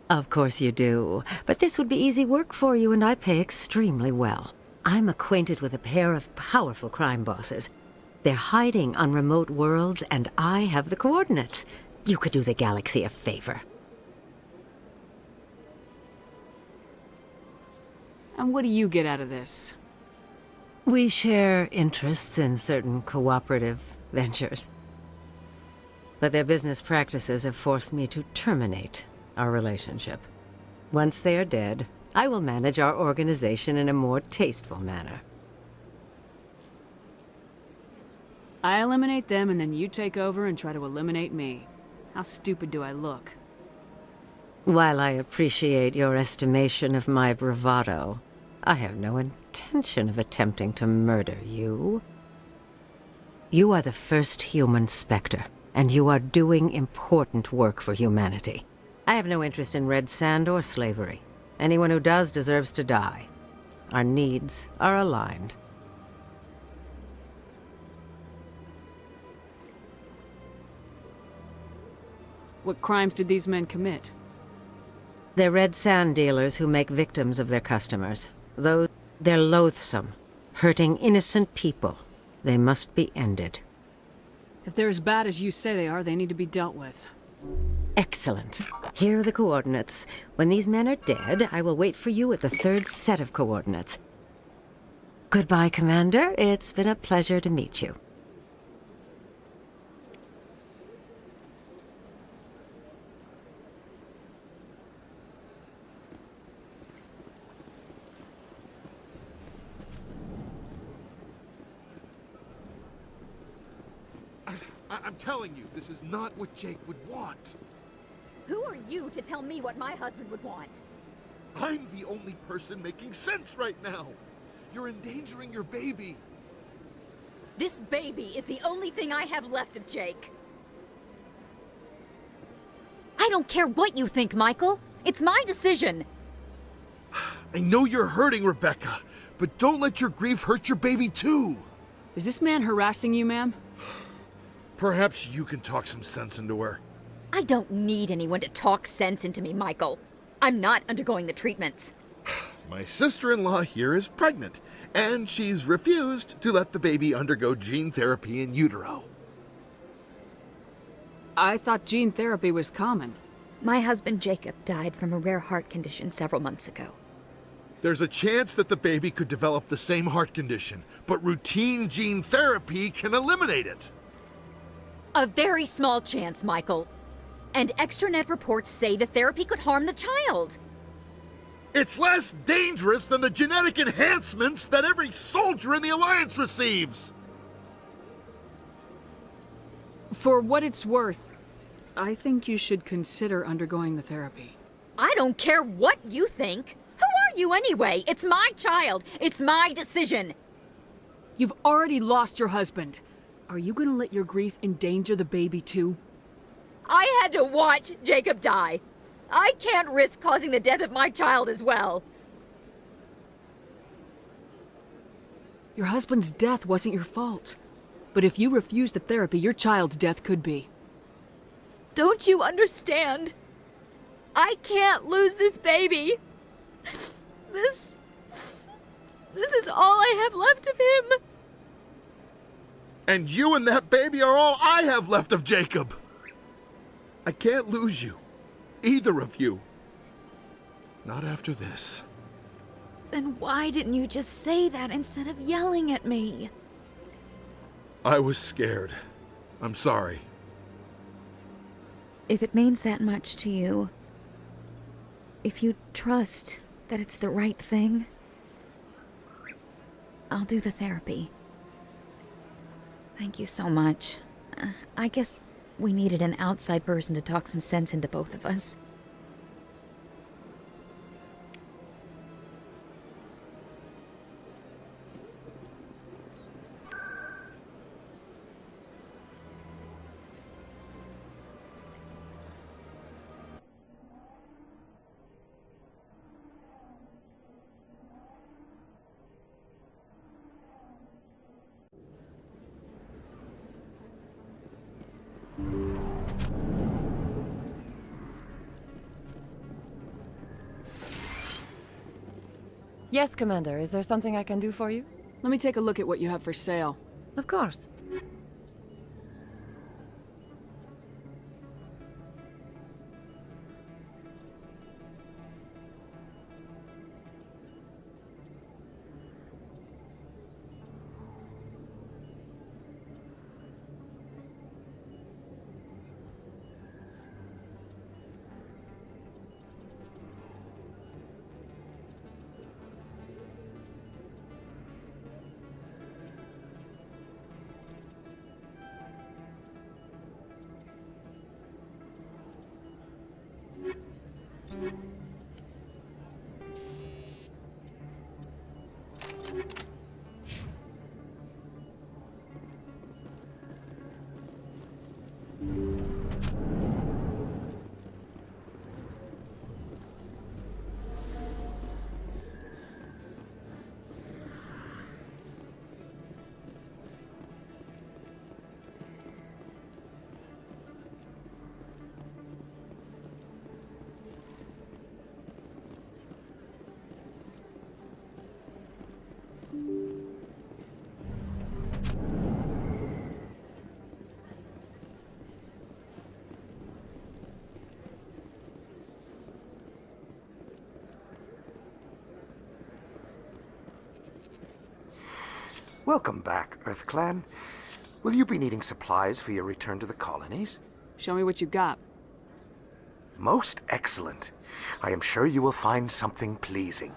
Of course you do. But this would be easy work for you, and I pay extremely well. I'm acquainted with a pair of powerful crime bosses. They're hiding on remote worlds, and I have the coordinates. You could do the galaxy a favor. And what do you get out of this? We share interests in certain cooperative ventures. But their business practices have forced me to terminate our relationship. Once they are dead, I will manage our organization in a more tasteful manner. I eliminate them and then you take over and try to eliminate me. How stupid do I look? While I appreciate your estimation of my bravado, I have no intention of attempting to murder you. You are the first human Spectre, and you are doing important work for humanity. I have no interest in red sand or slavery. Anyone who does deserves to die. Our needs are aligned. What crimes did these men commit? They're red sand dealers who make victims of their customers. Though they're loathsome, hurting innocent people. They must be ended. If they're as bad as you say they are, they need to be dealt with. Excellent. Here are the coordinates. When these men are dead, I will wait for you at the third set of coordinates. Goodbye, Commander. It's been a pleasure to meet you. I'm telling you, this is not what Jake would want. Who are you to tell me what my husband would want? I'm the only person making sense right now. You're endangering your baby. This baby is the only thing I have left of Jake. I don't care what you think, Michael. It's my decision. I know you're hurting, Rebecca, but don't let your grief hurt your baby too. Is this man harassing you, ma'am? Perhaps you can talk some sense into her. I don't need anyone to talk sense into me, Michael. I'm not undergoing the treatments. My sister-in-law here is pregnant, and she's refused to let the baby undergo gene therapy in utero. I thought gene therapy was common. My husband Jacob died from a rare heart condition several months ago. There's a chance that the baby could develop the same heart condition, but routine gene therapy can eliminate it. A very small chance, Michael. And extranet reports say the therapy could harm the child. It's less dangerous than the genetic enhancements that every soldier in the Alliance receives! For what it's worth, I think you should consider undergoing the therapy. I don't care what you think. Who are you anyway? It's my child. It's my decision. You've already lost your husband. Are you gonna let your grief endanger the baby too? I had to watch Jacob die. I can't risk causing the death of my child as well. Your husband's death wasn't your fault. But if you refuse the therapy, your child's death could be. Don't you understand? I can't lose this baby. This is all I have left of him. And you and that baby are all I have left of Jacob. I can't lose you. Either of you. Not after this. Then why didn't you just say that instead of yelling at me? I was scared. I'm sorry. If it means that much to you, if you trust that it's the right thing, I'll do the therapy. Thank you so much. I guess we needed an outside person to talk some sense into both of us. Yes, Commander. Is there something I can do for you? Let me take a look at what you have for sale. Of course. Welcome back, Earth Clan. Will you be needing supplies for your return to the colonies? Show me what you got. Most excellent. I am sure you will find something pleasing.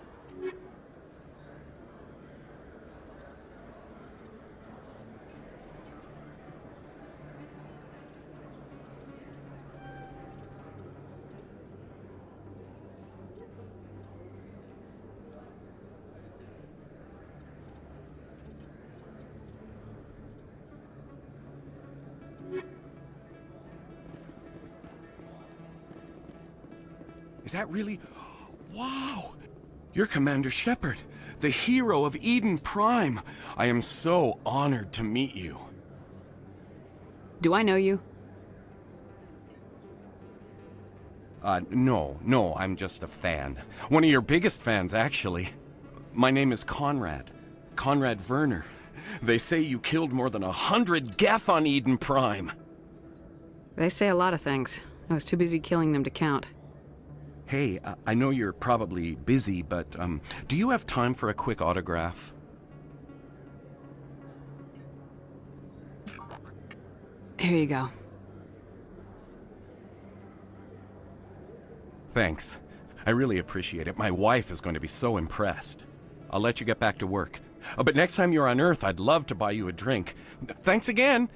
Is that really... Wow! You're Commander Shepard, the hero of Eden Prime. I am so honored to meet you. Do I know you? No, I'm just a fan. One of your biggest fans, actually. My name is Conrad. Conrad Werner. They say you killed more than 100 Geth on Eden Prime. They say a lot of things. I was too busy killing them to count. Hey, I know you're probably busy, but do you have time for a quick autograph? Here you go. Thanks. I really appreciate it. My wife is going to be so impressed. I'll let you get back to work. But next time you're on Earth, I'd love to buy you a drink. Thanks again!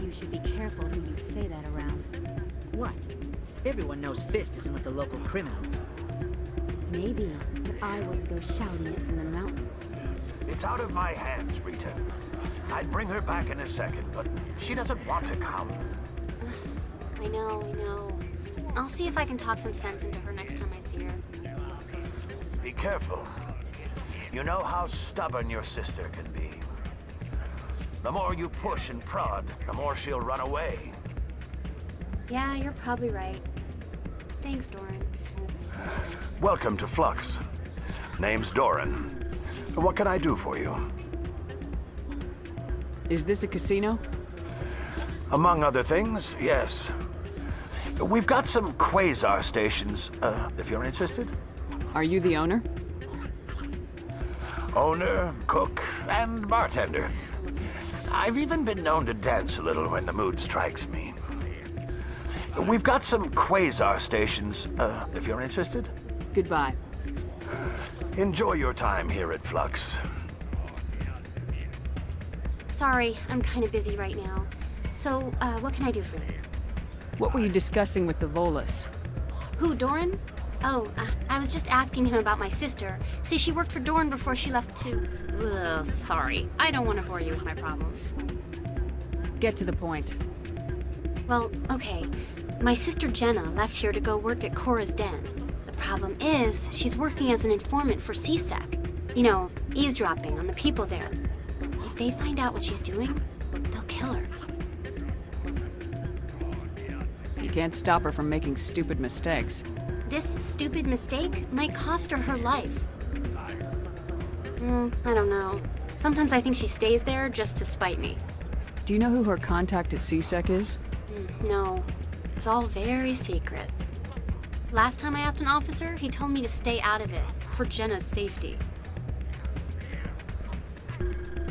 You should be careful who you say that around. What? Everyone knows Fist isn't with the local criminals. Maybe, but I wouldn't go shouting it from the mountain. It's out of my hands, Rita. I'd bring her back in a second, but she doesn't want to come. I know. I'll see if I can talk some sense into her next time I see her. Be careful. You know how stubborn your sister can be. The more you push and prod, the more she'll run away. Yeah, you're probably right. Thanks, Doran. Welcome to Flux. Name's Doran. What can I do for you? Is this a casino? Among other things, yes. We've got some quasar stations, if you're interested. Are you the owner? Owner, cook, and bartender. I've even been known to dance a little when the mood strikes me. We've got some quasar stations, if you're interested. Goodbye. Enjoy your time here at Flux. Sorry, I'm kind of busy right now. So, what can I do for you? What were you discussing with the Volus? Who, Doran? Oh, I was just asking him about my sister. See, she worked for Doran before she left to... Ugh, sorry. I don't want to bore you with my problems. Get to the point. Well, okay. My sister Jenna left here to go work at Cora's Den. The problem is, she's working as an informant for CSEC. You know, eavesdropping on the people there. If they find out what she's doing, they'll kill her. You can't stop her from making stupid mistakes. This stupid mistake might cost her her life. I don't know. Sometimes I think she stays there just to spite me. Do you know who her contact at CSEC is? No. It's all very secret. Last time I asked an officer, he told me to stay out of it, for Jenna's safety.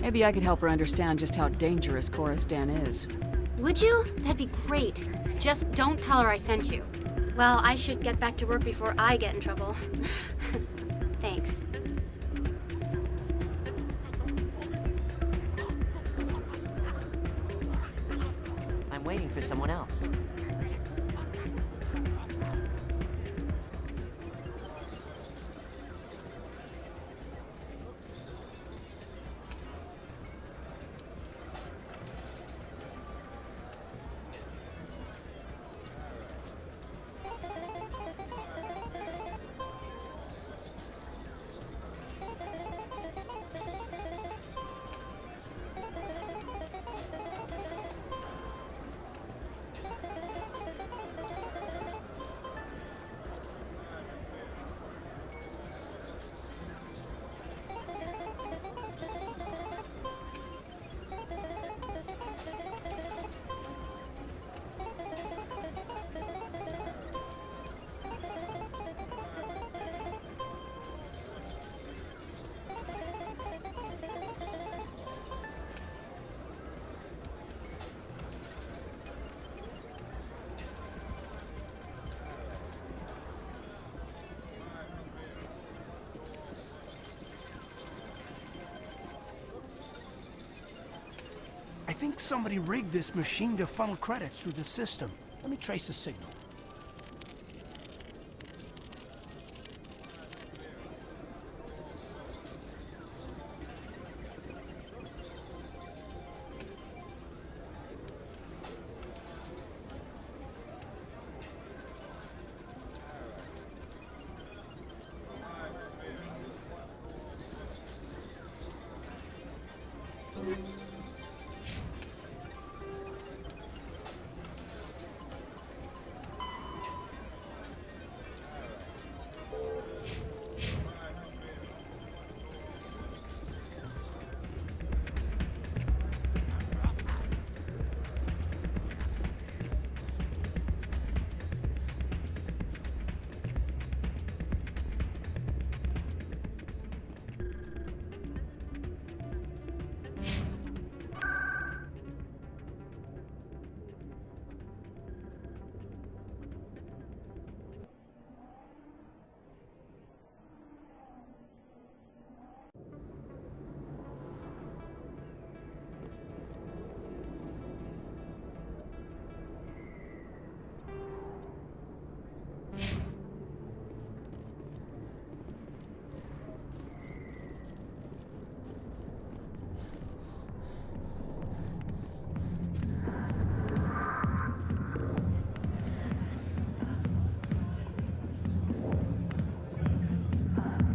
Maybe I could help her understand just how dangerous Chorus Dan is. Would you? That'd be great. Just don't tell her I sent you. Well, I should get back to work before I get in trouble. Thanks. I'm waiting for someone else. I think somebody rigged this machine to funnel credits through the system. Let me trace the signal.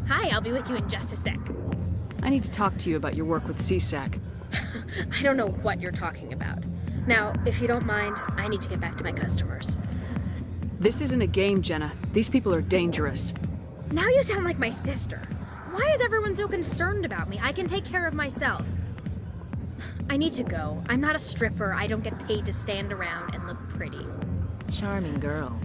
Hi, I'll be with you in just a sec. I need to talk to you about your work with CSEC. I don't know what you're talking about. Now, if you don't mind, I need to get back to my customers. This isn't a game, Jenna. These people are dangerous. Now you sound like my sister. Why is everyone so concerned about me? I can take care of myself. I need to go. I'm not a stripper. I don't get paid to stand around and look pretty. Charming girl.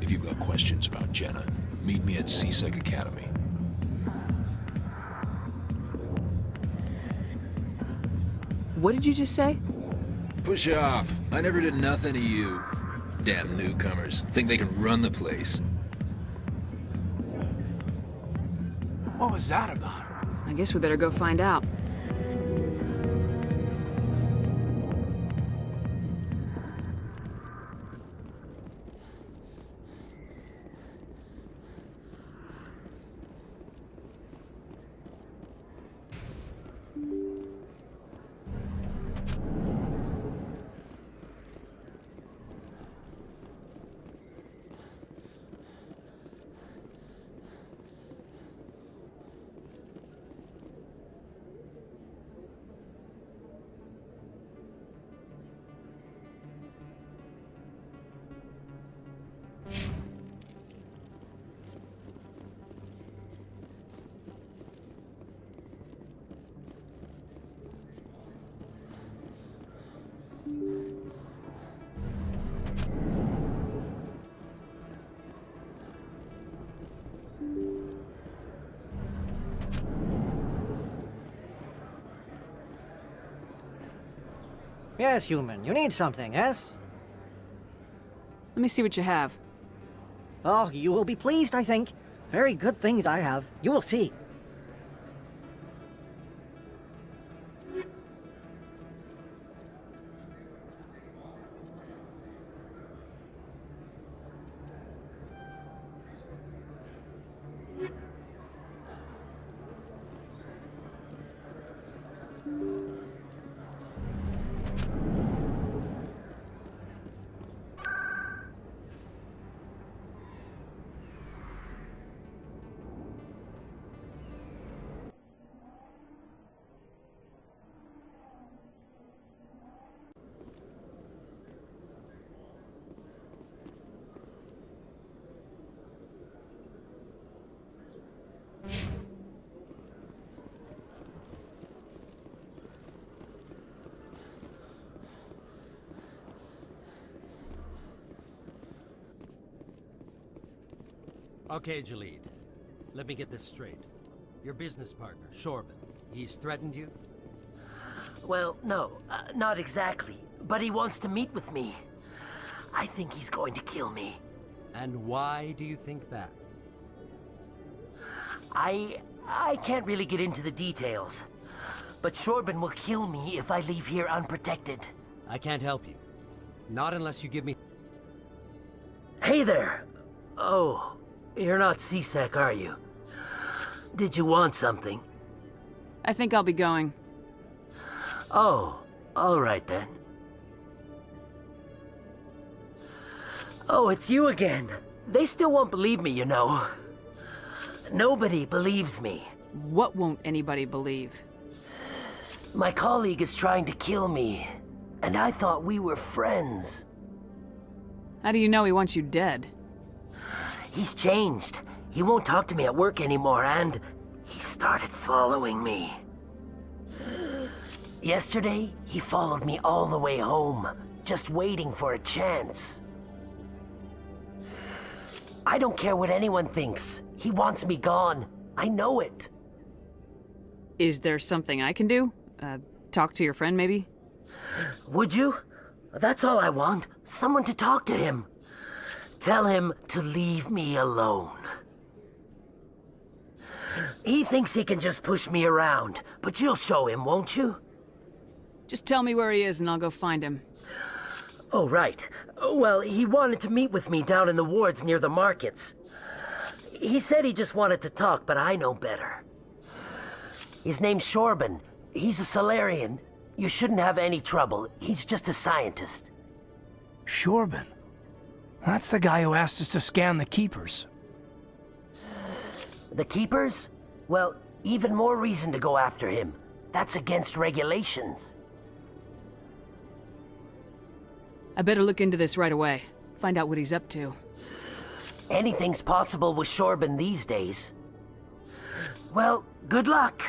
If you've got questions about Jenna, meet me at CSEC Academy. What did you just say? Push off. I never did nothing to you. Damn newcomers. Think they can run the place. What was that about? I guess we better go find out. Yes, human. You need something, yes? Let me see what you have. Oh, you will be pleased, I think. Very good things I have. You will see. Okay, Jalid. Let me get this straight. Your business partner, Shorban, he's threatened you? Well, no, not exactly. But he wants to meet with me. I think he's going to kill me. And why do you think that? I can't really get into the details. But Shorban will kill me if I leave here unprotected. I can't help you. Not unless you give me... Hey there! Oh, you're not C-Sec, are you? Did you want something? I think I'll be going. Oh, all right then. Oh, it's you again. They still won't believe me, you know. Nobody believes me. What won't anybody believe? My colleague is trying to kill me, and I thought we were friends. How do you know he wants you dead? He's changed. He won't talk to me at work anymore, and he started following me. Yesterday, he followed me all the way home, just waiting for a chance. I don't care what anyone thinks. He wants me gone. I know it. Is there something I can do? Talk to your friend, maybe? Would you? That's all I want. Someone to talk to him. Tell him to leave me alone. He thinks he can just push me around, but you'll show him, won't you? Just tell me where he is and I'll go find him. Oh, right. Well, he wanted to meet with me down in the wards near the markets. He said he just wanted to talk, but I know better. His name's Shorban. He's a Solarian. You shouldn't have any trouble. He's just a scientist. Shorban? That's the guy who asked us to scan the Keepers. The Keepers? Well, even more reason to go after him. That's against regulations. I better look into this right away. Find out what he's up to. Anything's possible with Shorban these days. Well, good luck.